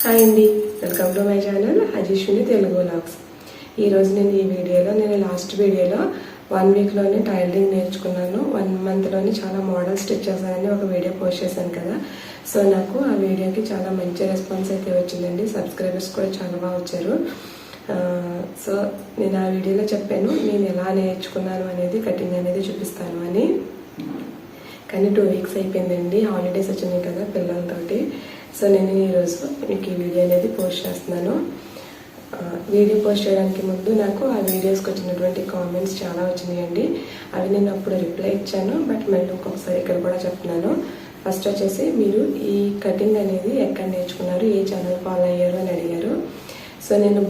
Hi అండి, welcome to my channel అజీష్ని Telugu vlogs. ఈరోజు నేను ఈ వీడియోలో లాస్ట్ వీడియోలో 1 వీక్లోనే టైలరింగ్ నేర్చుకున్నాను. 1 మంత్లోనే చాలా మోడల్ స్టిచ్ చేశానని ఒక వీడియో పోస్ట్ చేశాను కదా. సో నాకు ఆ వీడియోకి చాలా మంచి రెస్పాన్స్ అయితే వచ్చిందండి. సబ్స్క్రైబర్స్ కూడా చాలా బాగా వచ్చారు. సో నేను ఆ వీడియోలో చెప్పాను నేను ఎలా నేర్చుకున్నాను అనేది, కటింగ్ అనేది చూపిస్తాను అని. కానీ 2 వీక్స్ అయిపోయిందండి, హాలిడేస్ వచ్చినాయి కదా పిల్లలతోటి. సో నేను ఈరోజు మీకు ఈ వీడియో అనేది పోస్ట్ చేస్తున్నాను. వీడియో పోస్ట్ చేయడానికి ముందు నాకు ఆ వీడియోస్కి వచ్చినటువంటి కామెంట్స్ చాలా వచ్చినాయండి. అవి నేను అప్పుడు రిప్లై ఇచ్చాను, బట్ మళ్ళీ ఇంకొకసారి ఇక్కడ కూడా చెప్తున్నాను. ఫస్ట్ వచ్చేసి మీరు ఈ కటింగ్ అనేది ఎక్కడ నేర్చుకున్నారు, ఏ ఛానల్ ఫాలో అయ్యారు అని అడిగారు. సో నేను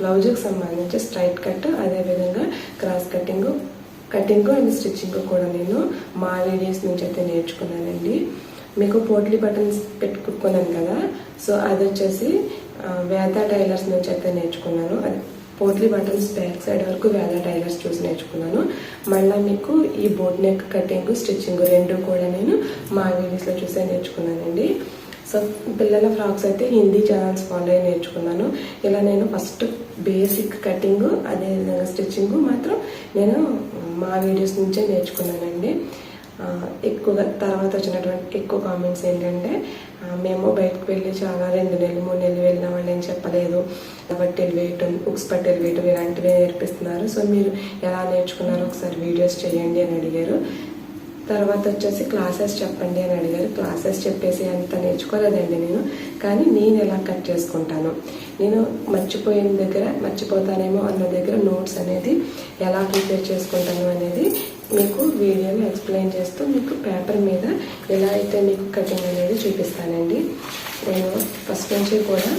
బ్లౌజ్కి సంబంధించి స్ట్రైట్ కట్, అదేవిధంగా క్రాస్ కటింగ్ అండ్ స్టిచ్చింగ్ కూడా నేను మా వీడియోస్ నుంచి అయితే నేర్చుకున్నానండి. మీకు పోట్లీ బటన్స్ పెట్టుకున్నాను కదా, సో అది వచ్చేసి వేద టైలర్స్ నుంచి అయితే నేర్చుకున్నాను. అది పోట్లీ బటన్స్ బ్యాక్ సైడ్ వరకు వేద టైలర్స్ చూసి నేర్చుకున్నాను. మళ్ళీ మీకు ఈ బోట్ నెక్ కటింగ్ స్టిచ్చింగ్ 2 కూడా నేను మా వీడియోస్లో చూసే నేర్చుకున్నానండి. సో పిల్లల ఫ్రాక్స్ అయితే హిందీ ఛానల్స్ ఫాలో అయ్యి నేర్చుకున్నాను. ఇలా నేను ఫస్ట్ బేసిక్ కటింగ్ అదేవిధంగా స్టిచ్చింగ్ మాత్రం నేను మా వీడియోస్ నుంచే నేర్చుకున్నానండి. ఎక్కువగా తర్వాత వచ్చినటువంటి ఎక్కువ కామెంట్స్ ఏంటంటే, మేము బయటకు వెళ్ళి చాలా 2 నెలలు 3 నెలలు వెళ్ళిన వాళ్ళు ఏం చెప్పలేదు, బట్టలు వేయటం, బుక్స్ పట్టెలు వేయటం ఇలాంటివి నేర్పిస్తున్నారు. సో మీరు ఎలా నేర్చుకున్నారో ఒకసారి వీడియోస్ చేయండి అని అడిగారు. తర్వాత వచ్చేసి క్లాసెస్ చెప్పండి అని అడిగారు. క్లాసెస్ చెప్పేసి అంత నేర్చుకోలేదండి నేను. కానీ నేను ఎలా కట్ చేసుకుంటాను, నేను మర్చిపోయిన దగ్గర మర్చిపోతానేమో అన్న దగ్గర నోట్స్ అనేది ఎలా ప్రిపేర్ చేసుకుంటాను అనేది మీకు వీడియోలో ఎక్స్ప్లెయిన్ చేస్తూ మీకు పేపర్ మీద ఎలా అయితే మీకు కటింగ్ అనేది చూపిస్తానండి. నేను ఫస్ట్ నుంచి కూడా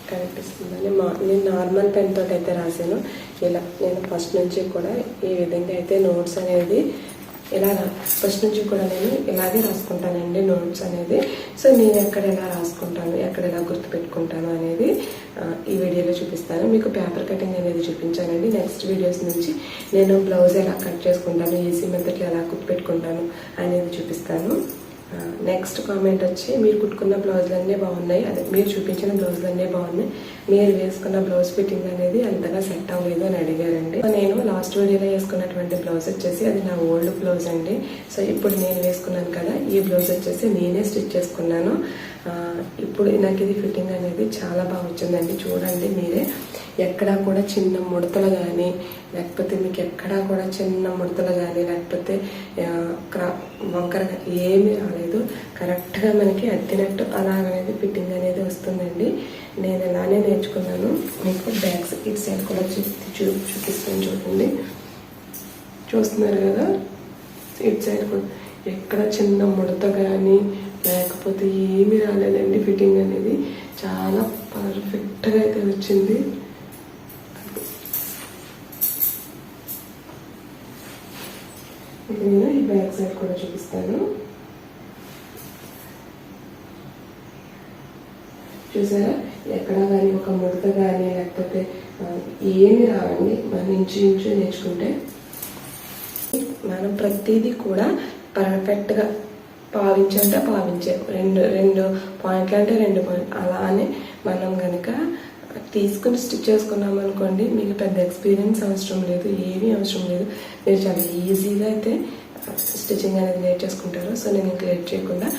కనిపిస్తుందని నేను నార్మల్ పెన్ తోటి అయితే రాశాను. ఇలా నేను ఫస్ట్ నుంచి కూడా ఈ విధంగా అయితే నోట్స్ అనేది ఫస్ట్ నుంచి కూడా నేను ఇలాగే రాసుకుంటానండి నోట్స్ అనేది. సో నేను ఎక్కడ ఎలా రాసుకుంటాను, ఎక్కడ ఎలా గుర్తుపెట్టుకుంటాను అనేది ఈ వీడియోలో చూపిస్తాను. మీకు పేపర్ కటింగ్ అనేది చూపించానండి. నెక్స్ట్ వీడియోస్ నుంచి నేను బ్లౌజ్ ఎలా కట్ చేసుకుంటాను, ఈజీ మెథడ్లో ఎలా గుర్తుపెట్టుకుంటాను అనేది చూపిస్తాను. నెక్స్ట్ కామెంట్ వచ్చి, మీరు కుట్టుకున్న బ్లౌజులన్నీ బాగున్నాయి, అదే మీరు చూపించిన బ్లౌజులన్నీ బాగున్నాయి, మీరు వేసుకున్న బ్లౌజ్ ఫిట్టింగ్ అనేది అంతగా సెట్ అవ్వలేదు అని అడిగారండి. నేను లాస్ట్ వీడియోలో వేసుకున్నటువంటి బ్లౌజ్ వచ్చేసి అది నా ఓల్డ్ బ్లౌజ్ అండి. సో ఇప్పుడు నేను వేసుకున్నాను కదా, ఈ బ్లౌజ్ వచ్చేసి నేనే స్టిచ్ చేసుకున్నాను. ఇప్పుడు నాకు ఇది ఫిట్టింగ్ అనేది చాలా బాగా వచ్చిందండి. చూడండి మీరే, ఎక్కడా కూడా చిన్న ముడతలు కానీ, లేకపోతే మీకు ఎక్కడా కూడా చిన్న ముడతలు కానీ, లేకపోతే వంకర ఏమీ రాలేదు. కరెక్ట్గా మనకి అద్దినట్టు అలాగనేది ఫిట్టింగ్ అనేది వస్తుందండి. నేను ఎలానే నేర్చుకున్నాను. మీకు బ్యాక్ ఇటు సైడ్ కూడా చూపిస్తాను. చూడండి, చూస్తున్నారు కదా, ఇటు సైడ్ కూడా ఎక్కడ చిన్న ముడత కానీ లేకపోతే ఏమీ రాలేదండి. ఫిట్టింగ్ అనేది చాలా పర్ఫెక్ట్గా అయితే వచ్చింది. నేను ఈ బ్యాక్ సైడ్ కూడా చూపిస్తాను. చూసారా, ఎక్కడ కానీ ఒక ముడత కానీ లేకపోతే ఏమి రావండి. మనం ఇంచు నేర్చుకుంటే మనం ప్రతిదీ కూడా పర్ఫెక్ట్గా పావించే 2 పాయింట్లు అంటే 2 పాయింట్లు అలానే మనం కనుక తీసుకుని స్టిచ్ చేసుకున్నాం అనుకోండి, మీకు పెద్ద ఎక్స్పీరియన్స్ అవసరం లేదు, ఏమీ అవసరం లేదు. మీరు చాలా ఈజీగా అయితే స్టిచ్చింగ్ అనేది నేర్చేసుకుంటారు. సో నేను ఇంకా లేట్ చేయకుండా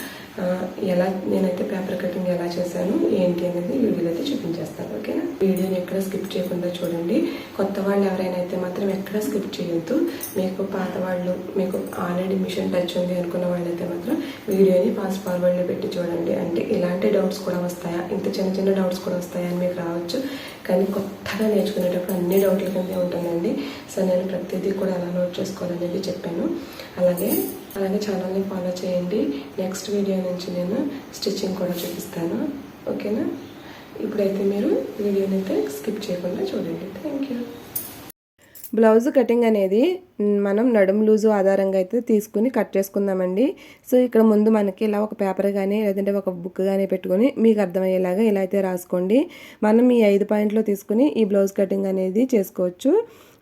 నేనైతే పేపర్ కటింగ్ ఎలా చేశాను ఏంటి అనేది వీడియోలో అయితే చూపించేస్తాను. ఓకేనా, వీడియోని ఎక్కడ స్కిప్ చేయకుండా చూడండి. కొత్త వాళ్ళు ఎవరైనా అయితే మాత్రం ఎక్కడ స్కిప్ చేయొద్దు. మీకు పాత వాళ్ళు, మీకు ఆల్రెడీ మిషన్ టచ్ ఉంది అనుకున్న వాళ్ళైతే మాత్రం వీడియోని ఫాస్ట్ ఫార్వర్డ్లో పెట్టి చూడండి. అంటే ఇలాంటి డౌట్స్ కూడా వస్తాయా, ఇంత చిన్న డౌట్స్ కూడా వస్తాయా అని మీకు రావచ్చు. కానీ కొత్తగా నేర్చుకునేటప్పుడు అన్ని డౌట్ల కిందే ఉంటుందండి. సో నేను ప్రతిదీ కూడా ఎలా నోట్ చేసుకోవాలనేది చెప్పాను. అలాగే ఛానల్ని ఫాలో చేయండి. నెక్స్ట్ వీడియో నుంచి నేను స్టిచ్చింగ్ కూడా చూపిస్తాను. ఓకేనా, ఇప్పుడైతే మీరు వీడియోని అయితే స్కిప్ చేయకుండా చూడండి. Thank you. బ్లౌజ్ కటింగ్ అనేది మనం నడుము లూజు ఆధారంగా అయితే తీసుకుని కట్ చేసుకుందామండి. సో ఇక్కడ ముందు మనకి ఇలా ఒక పేపర్ కానీ లేదంటే ఒక బుక్ కానీ పెట్టుకొని మీకు అర్థమయ్యేలాగా ఇలా అయితే రాసుకోండి. మనం ఈ 5 పాయింట్లు తీసుకుని ఈ బ్లౌజ్ కటింగ్ అనేది చేసుకోవచ్చు.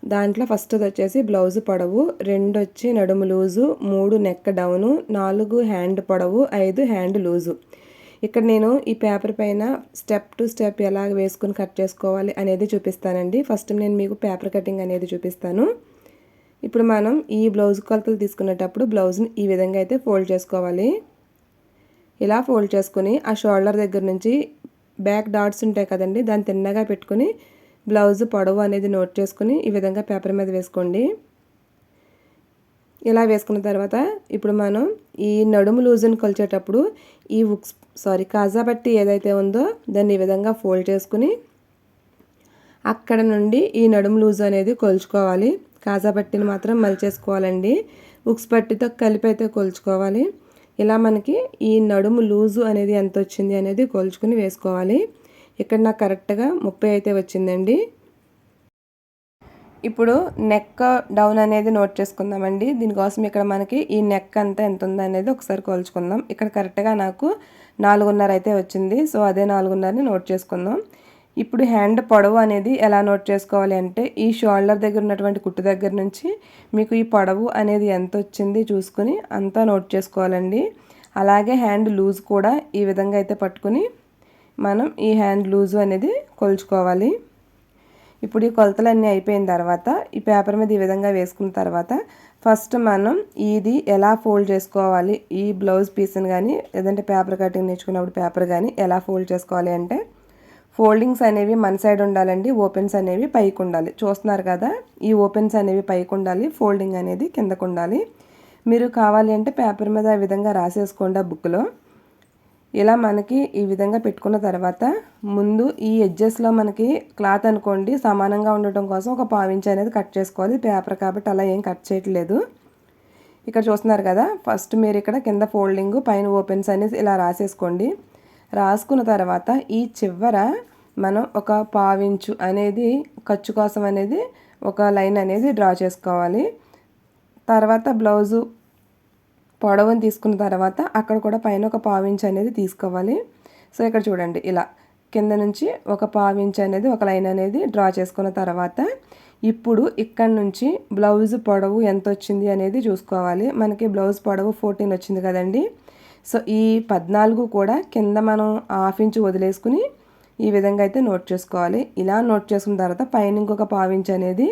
దాంట్లో ఫస్ట్ వచ్చేసి బ్లౌజ్ పొడవు, 2 వచ్చి నడుము లూజు, 3 నెక్ డౌను, 4 హ్యాండ్ పొడవు, 5 హ్యాండ్ లూజు. ఇక్కడ నేను ఈ పేపర్ పైన స్టెప్ టు స్టెప్ ఎలా వేసుకుని కట్ చేసుకోవాలి అనేది చూపిస్తానండి. ఫస్ట్ నేను మీకు పేపర్ కటింగ్ అనేది చూపిస్తాను. ఇప్పుడు మనం ఈ బ్లౌజ్ కొలతలు తీసుకునేటప్పుడు బ్లౌజ్ని ఈ విధంగా అయితే ఫోల్డ్ చేసుకోవాలి. ఇలా ఫోల్డ్ చేసుకుని ఆ షోల్డర్ దగ్గర నుంచి బ్యాక్ డాట్స్ ఉంటాయి కదండి, దాన్ని తిన్నగా పెట్టుకుని బ్లౌజ్ పొడవు అనేది నోట్ చేసుకుని ఈ విధంగా పేపర్ మీద వేసుకోండి. ఇలా వేసుకున్న తర్వాత ఇప్పుడు మనం ఈ నడుము లూజుని కొలిచేటప్పుడు ఈ కాజా పట్టి ఏదైతే ఉందో దాన్ని ఈ విధంగా ఫోల్డ్ చేసుకుని అక్కడ నుండి ఈ నడుము లూజు అనేది కొలుచుకోవాలి. కాజా పట్టిని మాత్రం మలిచేసుకోవాలండి, ఉక్స్ పట్టితో కలిపి అయితే కొలుచుకోవాలి. ఇలా మనకి ఈ నడుము లూజు అనేది ఎంత వచ్చింది అనేది కొలుచుకుని వేసుకోవాలి. ఇక్కడ నాకు కరెక్ట్గా 30 అయితే వచ్చిందండి. ఇప్పుడు నెక్ డౌన్ అనేది నోట్ చేసుకుందామండి. దీనికోసం ఇక్కడ మనకి ఈ నెక్ అంతా ఎంత ఉందో అనేది ఒకసారి కొలుచుకుందాం. ఇక్కడ కరెక్ట్గా నాకు 4.5 అయితే వచ్చింది. సో అదే 4.5ని నోట్ చేసుకుందాం. ఇప్పుడు హ్యాండ్ పొడవు అనేది ఎలా నోట్ చేసుకోవాలి అంటే ఈ షోల్డర్ దగ్గర ఉన్నటువంటి కుట్టు దగ్గర నుంచి మీకు ఈ పొడవు అనేది ఎంత వచ్చింది చూసుకుని అంతా నోట్ చేసుకోవాలండి. అలాగే హ్యాండ్ లూజ్ కూడా ఈ విధంగా అయితే పట్టుకుని మనం ఈ హ్యాండ్ లూజు అనేది కొలుచుకోవాలి. ఇప్పుడు ఈ కొలతలన్నీ అయిపోయిన తర్వాత ఈ పేపర్ మీద ఈ విధంగా వేసుకున్న తర్వాత ఫస్ట్ మనం ఇది ఎలా ఫోల్డ్ చేసుకోవాలి, ఈ బ్లౌజ్ పీస్ని కానీ లేదంటే పేపర్ కటింగ్ నేర్చుకున్నప్పుడు పేపర్ కానీ ఎలా ఫోల్డ్ చేసుకోవాలి అంటే ఫోల్డింగ్స్ అనేవి మన సైడ్ ఉండాలండి, ఓపెన్స్ అనేవి పైకి ఉండాలి. చూస్తున్నారు కదా, ఈ ఓపెన్స్ అనేవి పైకి ఉండాలి, ఫోల్డింగ్ అనేది కిందకు ఉండాలి. మీరు కావాలి అంటే పేపర్ మీద ఈ విధంగా రాసేసుకోండి ఆ బుక్లో. ఇలా మనకి ఈ విధంగా పెట్టుకున్న తర్వాత ముందు ఈ ఎడ్జెస్లో మనకి క్లాత్ అనుకోండి సమానంగా ఉండటం కోసం ఒక 1/4 ఇంచ్ అనేది కట్ చేసుకోవాలి. పేపర్ కాబట్టి అలా ఏం కట్ చేయట్లేదు. ఇక్కడ చూస్తున్నారు కదా, ఫస్ట్ మీరు ఇక్కడ కింద ఫోల్డింగ్ పైన ఓపెన్స్ అనేది ఇలా రాసేసుకోండి. రాసుకున్న తర్వాత ఈ చివర మనం ఒక 1/4 ఇంచు అనేది ఖర్చు కోసం అనేది ఒక లైన్ అనేది డ్రా చేసుకోవాలి. తర్వాత బ్లౌజు పొడవుని తీసుకున్న తర్వాత అక్కడ కూడా పైన ఒక 1/4 ఇంచ్ అనేది తీసుకోవాలి. సో ఇక్కడ చూడండి, ఇలా కింద నుంచి ఒక 1/4 ఇంచ్ అనేది ఒక లైన్ అనేది డ్రా చేసుకున్న తర్వాత ఇప్పుడు ఇక్కడ నుంచి బ్లౌజ్ పొడవు ఎంత వచ్చింది అనేది చూసుకోవాలి. మనకి బ్లౌజ్ పొడవు 14 వచ్చింది కదండి. సో ఈ 14 కూడా కింద మనం 1/2 ఇంచ్ వదిలేసుకుని ఈ విధంగా అయితే నోట్ చేసుకోవాలి. ఇలా నోట్ చేసుకున్న తర్వాత పైన ఇంకొక 1/4 ఇంచ్ అనేది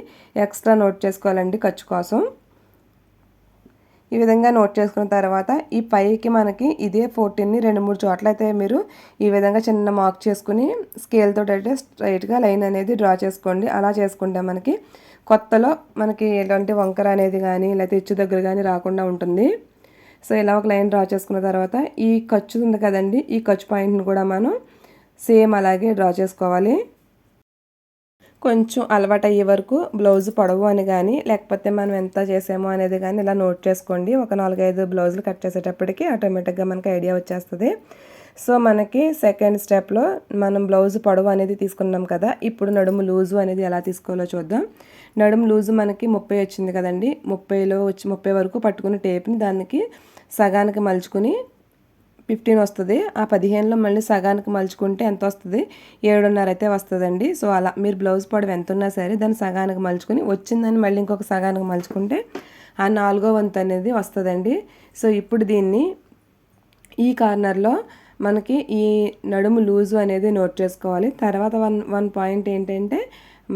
ఎక్స్ట్రా నోట్ చేసుకోవాలండి ఖర్చు కోసం. ఈ విధంగా నోట్ చేసుకున్న తర్వాత ఈ పైకి మనకి ఇదే 14ని 2-3 చోట్ల అయితే మీరు ఈ విధంగా చిన్న మార్క్ చేసుకుని స్కేల్ తోటి అయితే స్ట్రైట్గా లైన్ అనేది డ్రా చేసుకోండి. అలా చేసుకుంటే మనకి కొత్తలో మనకి ఎలాంటి వంకర అనేది కానీ లేకపోతే హెచ్చు దగ్గర కానీ రాకుండా ఉంటుంది. సో ఇలా ఒక లైన్ డ్రా చేసుకున్న తర్వాత ఈ ఖర్చు ఉంది కదండి, ఈ ఖర్చు పాయింట్ని కూడా మనం సేమ్ అలాగే డ్రా చేసుకోవాలి. కొంచెం అలవాటు అయ్యే వరకు బ్లౌజ్ పొడవు అని కానీ లేకపోతే మనం ఎంత చేసామో అనేది కానీ ఇలా నోట్ చేసుకోండి. ఒక 4-5 బ్లౌజులు కట్ చేసేటప్పటికి ఆటోమేటిక్గా మనకి ఐడియా వచ్చేస్తుంది. సో మనకి సెకండ్ స్టెప్లో మనం బ్లౌజ్ పొడవు అనేది తీసుకున్నాం కదా, ఇప్పుడు నడుము లూజు అనేది ఎలా తీసుకోవాలో చూద్దాం. నడుము లూజు మనకి 30 వచ్చింది కదండి, 30 వరకు పట్టుకుని టేప్ని దానికి సగానికి మలుచుకుని 15 వస్తుంది. ఆ 15లో మళ్ళీ సగానికి మలుచుకుంటే ఎంత వస్తుంది, 7.5 అయితే వస్తుందండి. సో అలా మీరు బ్లౌజ్ పొడవు ఎంత ఉన్నా సరే దాన్ని సగానికి మలుచుకుని వచ్చిందని మళ్ళీ ఇంకొక సగానికి మలుచుకుంటే ఆ 4వ వంతు అనేది వస్తుందండి. సో ఇప్పుడు దీన్ని ఈ కార్నర్లో మనకి ఈ నడుము లూజు అనేది నోట్ చేసుకోవాలి. తర్వాత వన్ పాయింట్ ఏంటంటే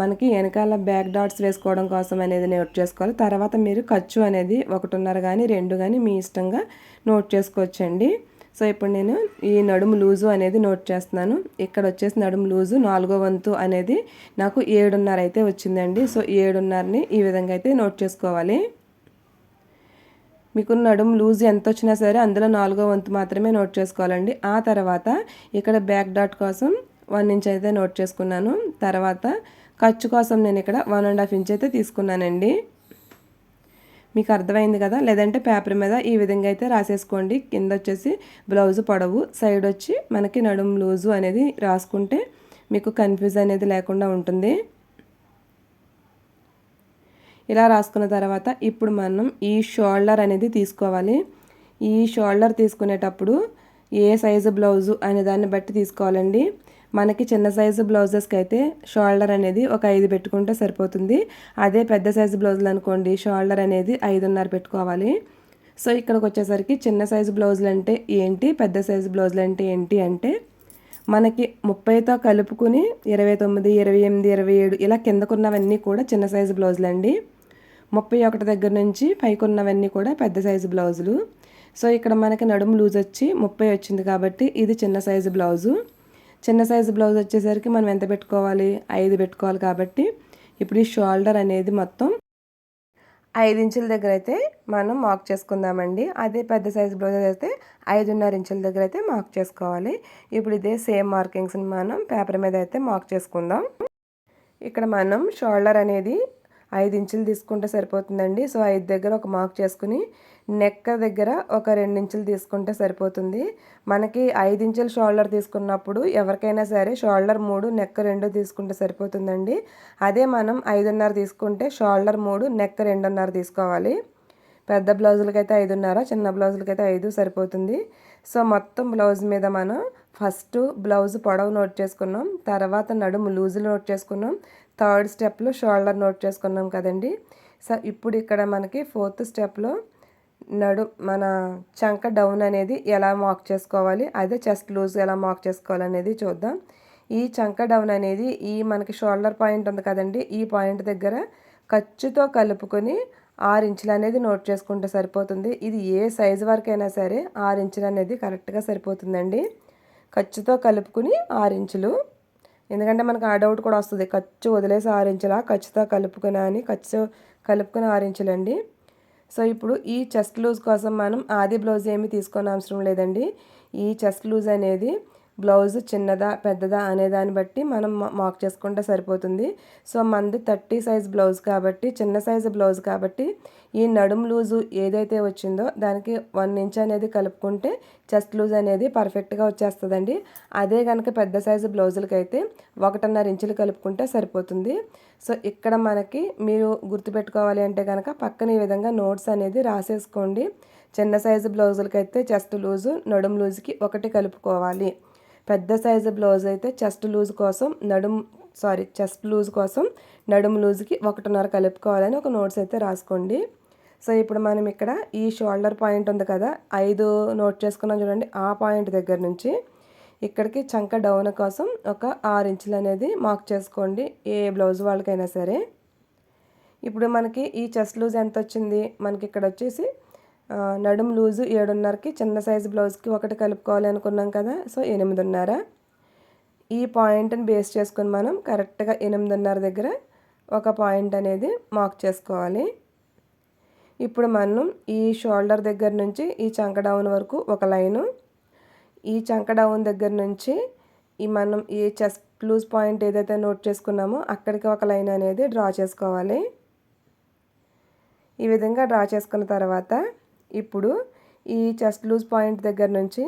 మనకి వెనకాల బ్యాక్ డాట్స్ వేసుకోవడం కోసం అనేది నోట్ చేసుకోవాలి. తర్వాత మీరు ఖర్చు అనేది 1.5 కానీ 2 కానీ మీ ఇష్టంగా నోట్ చేసుకోవచ్చండి. సో ఇప్పుడు నేను ఈ నడుము లూజు అనేది నోట్ చేస్తున్నాను. ఇక్కడ వచ్చేసి నడుము లూజు 4వ వంతు అనేది నాకు 7.5 అయితే వచ్చిందండి. సో 7.5ని ఈ విధంగా అయితే నోట్ చేసుకోవాలి. మీకు నడుము లూజ్ ఎంత వచ్చినా సరే అందులో 4వ వంతు మాత్రమే నోట్ చేసుకోవాలండి. ఆ తర్వాత ఇక్కడ బ్యాక్ డాట్ కోసం 1 ఇంచ్ అయితే నోట్ చేసుకున్నాను. తర్వాత ఖర్చు కోసం నేను ఇక్కడ 1.5 ఇంచ్ అయితే తీసుకున్నానండి. మీకు అర్థమైంది కదా, లేదంటే పేపర్ మీద ఈ విధంగా అయితే రాసేసుకోండి. కింద వచ్చేసి బ్లౌజ్ పొడవు, సైడ్ వచ్చి మనకి నడుము లూజు అనేది రాసుకుంటే మీకు కన్ఫ్యూజ్ అనేది లేకుండా ఉంటుంది. ఇలా రాసుకున్న తర్వాత ఇప్పుడు మనం ఈ షోల్డర్ అనేది తీసుకోవాలి. ఈ షోల్డర్ తీసుకునేటప్పుడు ఏ సైజు బ్లౌజు అనే దాన్ని బట్టి తీసుకోవాలండి. మనకి చిన్న సైజు బ్లౌజెస్కి అయితే షోల్డర్ అనేది ఒక 5 పెట్టుకుంటే సరిపోతుంది. అదే పెద్ద సైజు బ్లౌజులు అనుకోండి షోల్డర్ అనేది 5.5 పెట్టుకోవాలి. సో ఇక్కడికి వచ్చేసరికి చిన్న సైజు బ్లౌజులు అంటే ఏంటి, పెద్ద సైజు బ్లౌజులు అంటే ఏంటి అంటే మనకి 30తో కలుపుకుని 29, 28, 27 ఇలా కిందకున్నవన్నీ కూడా చిన్న సైజు బ్లౌజులు అండి. 31 దగ్గర నుంచి పైకున్నవన్నీ కూడా పెద్ద సైజు బ్లౌజులు. సో ఇక్కడ మనకి నడుము లూజ్ వచ్చి 30 వచ్చింది కాబట్టి ఇది చిన్న సైజు బ్లౌజు. చిన్న సైజు బ్లౌజ్ వచ్చేసరికి మనం ఎంత పెట్టుకోవాలి, 5 పెట్టుకోవాలి. కాబట్టి ఇప్పుడు ఈ షోల్డర్ అనేది మొత్తం 5 ఇంచుల దగ్గర అయితే మనం మార్క్ చేసుకుందామండి. అదే పెద్ద సైజు బ్లౌజ్ అయితే 5.5 ఇంచుల దగ్గర అయితే మార్క్ చేసుకోవాలి. ఇప్పుడు ఇదే సేమ్ మార్కింగ్స్ని మనం పేపర్ మీద అయితే మార్క్ చేసుకుందాం. ఇక్కడ మనం షోల్డర్ అనేది 5 ఇంచులు తీసుకుంటే సరిపోతుందండి. సో 5 దగ్గర ఒక మార్క్ చేసుకుని నెక్ దగ్గర ఒక 2 ఇంచులు తీసుకుంటే సరిపోతుంది. మనకి 5 ఇంచుల షోల్డర్ తీసుకున్నప్పుడు ఎవరికైనా సరే షోల్డర్ 3 నెక్ 2 తీసుకుంటే సరిపోతుందండి. అదే మనం 5.5 తీసుకుంటే షోల్డర్ 3 నెక్ 2.5 తీసుకోవాలి. పెద్ద బ్లౌజులకైతే 5.5, చిన్న బ్లౌజులకైతే 5 సరిపోతుంది. సో మొత్తం బ్లౌజ్ మీద మనం ఫస్ట్ బ్లౌజ్ పొడవు నోట్ చేసుకున్నాం, తర్వాత నడుము లూజులు నోట్ చేసుకున్నాం, థర్డ్ స్టెప్లో షోల్డర్ నోట్ చేసుకున్నాం కదండి. సో ఇప్పుడు ఇక్కడ మనకి ఫోర్త్ స్టెప్లో మన చంక డౌన్ అనేది ఎలా మార్క్ చేసుకోవాలి, అదే చెస్ట్ లూజ్ ఎలా మార్క్ చేసుకోవాలి అనేది చూద్దాం. ఈ చంక డౌన్ అనేది ఈ మనకి షోల్డర్ పాయింట్ ఉంది కదండి, ఈ పాయింట్ దగ్గర ఖర్చుతో కలుపుకొని 6 ఇంచులు అనేది నోట్ చేసుకుంటే సరిపోతుంది. ఇది ఏ సైజు వరకైనా సరే 6 ఇంచులు అనేది కరెక్ట్గా సరిపోతుందండి. ఖర్చుతో కలుపుకుని 6 ఇంచులు. ఎందుకంటే మనకు ఆ డౌట్ కూడా వస్తుంది, ఖర్చు వదిలేసి 6 ఇంచులా, ఖర్చుతో కలుపుకుని అని. ఖర్చు కలుపుకుని 6 ఇంచులండి. సో ఇప్పుడు ఈ చెస్ట్ లూజ్ కోసం మనం ఆది బ్లౌజ్ ఏమి తీసుకోని అవసరం లేదండి. ఈ చెస్ట్ లూజ్ అనేది బ్లౌజ్ చిన్నదా పెద్దదా అనే దాన్ని బట్టి మనం మార్క్ చేసుకుంటే సరిపోతుంది. సో మనది 30 సైజ్ బ్లౌజ్ కాబట్టి, చిన్న సైజు బ్లౌజ్ కాబట్టి ఈ నడుము లూజు ఏదైతే వచ్చిందో దానికి 1 ఇంచ్ అనేది కలుపుకుంటే చెస్ట్ లూజ్ అనేది పర్ఫెక్ట్గా వచ్చేస్తుందండి. అదే కనుక పెద్ద సైజు బ్లౌజులకి అయితే 1.5 ఇంచులు కలుపుకుంటే సరిపోతుంది. సో ఇక్కడ మనకి మీరు గుర్తుపెట్టుకోవాలి అంటే కనుక పక్కన ఈ విధంగా నోట్స్ అనేది రాసేసుకోండి. చిన్న సైజు బ్లౌజులకి అయితే చెస్ట్ లూజు నడుము లూజ్కి 1 కలుపుకోవాలి. పెద్ద సైజు బ్లౌజ్ అయితే చెస్ట్ లూజ్ కోసం చెస్ట్ లూజ్ కోసం నడుము లూజ్కి 1.5 కలుపుకోవాలని ఒక నోట్స్ అయితే రాసుకోండి. సో ఇప్పుడు మనం ఇక్కడ ఈ షోల్డర్ పాయింట్ ఉంది కదా, 5 నోట్ చేసుకున్నాం చూడండి, ఆ పాయింట్ దగ్గర నుంచి ఇక్కడికి చంక డౌన్ కోసం ఒక 6 ఇంచులు అనేది మార్క్ చేసుకోండి, ఏ బ్లౌజ్ వాళ్ళకైనా సరే. ఇప్పుడు మనకి ఈ చెస్ట్ లూజ్ ఎంత వచ్చింది, మనకి ఇక్కడ వచ్చేసి నడుము లూజు 7.5కి చిన్న సైజు బ్లౌజ్కి 1 కలుపుకోవాలి అనుకున్నాం కదా. సో 8.5. ఈ పాయింట్ని బేస్ చేసుకొని మనం కరెక్ట్గా 8.5 దగ్గర ఒక పాయింట్ అనేది మార్క్ చేసుకోవాలి. ఇప్పుడు మనం ఈ షోల్డర్ దగ్గర నుంచి ఈ చంక డౌన్ వరకు ఒక లైను, ఈ చంక డౌన్ దగ్గర నుంచి మనం ఈ చెస్ట్ లూజ్ పాయింట్ ఏదైతే నోట్ చేసుకున్నామో అక్కడికి ఒక లైన్ అనేది డ్రా చేసుకోవాలి. ఈ విధంగా డ్రా చేసుకున్న తర్వాత ఇప్పుడు ఈ చెస్ట్ లూజ్ పాయింట్ దగ్గర నుంచి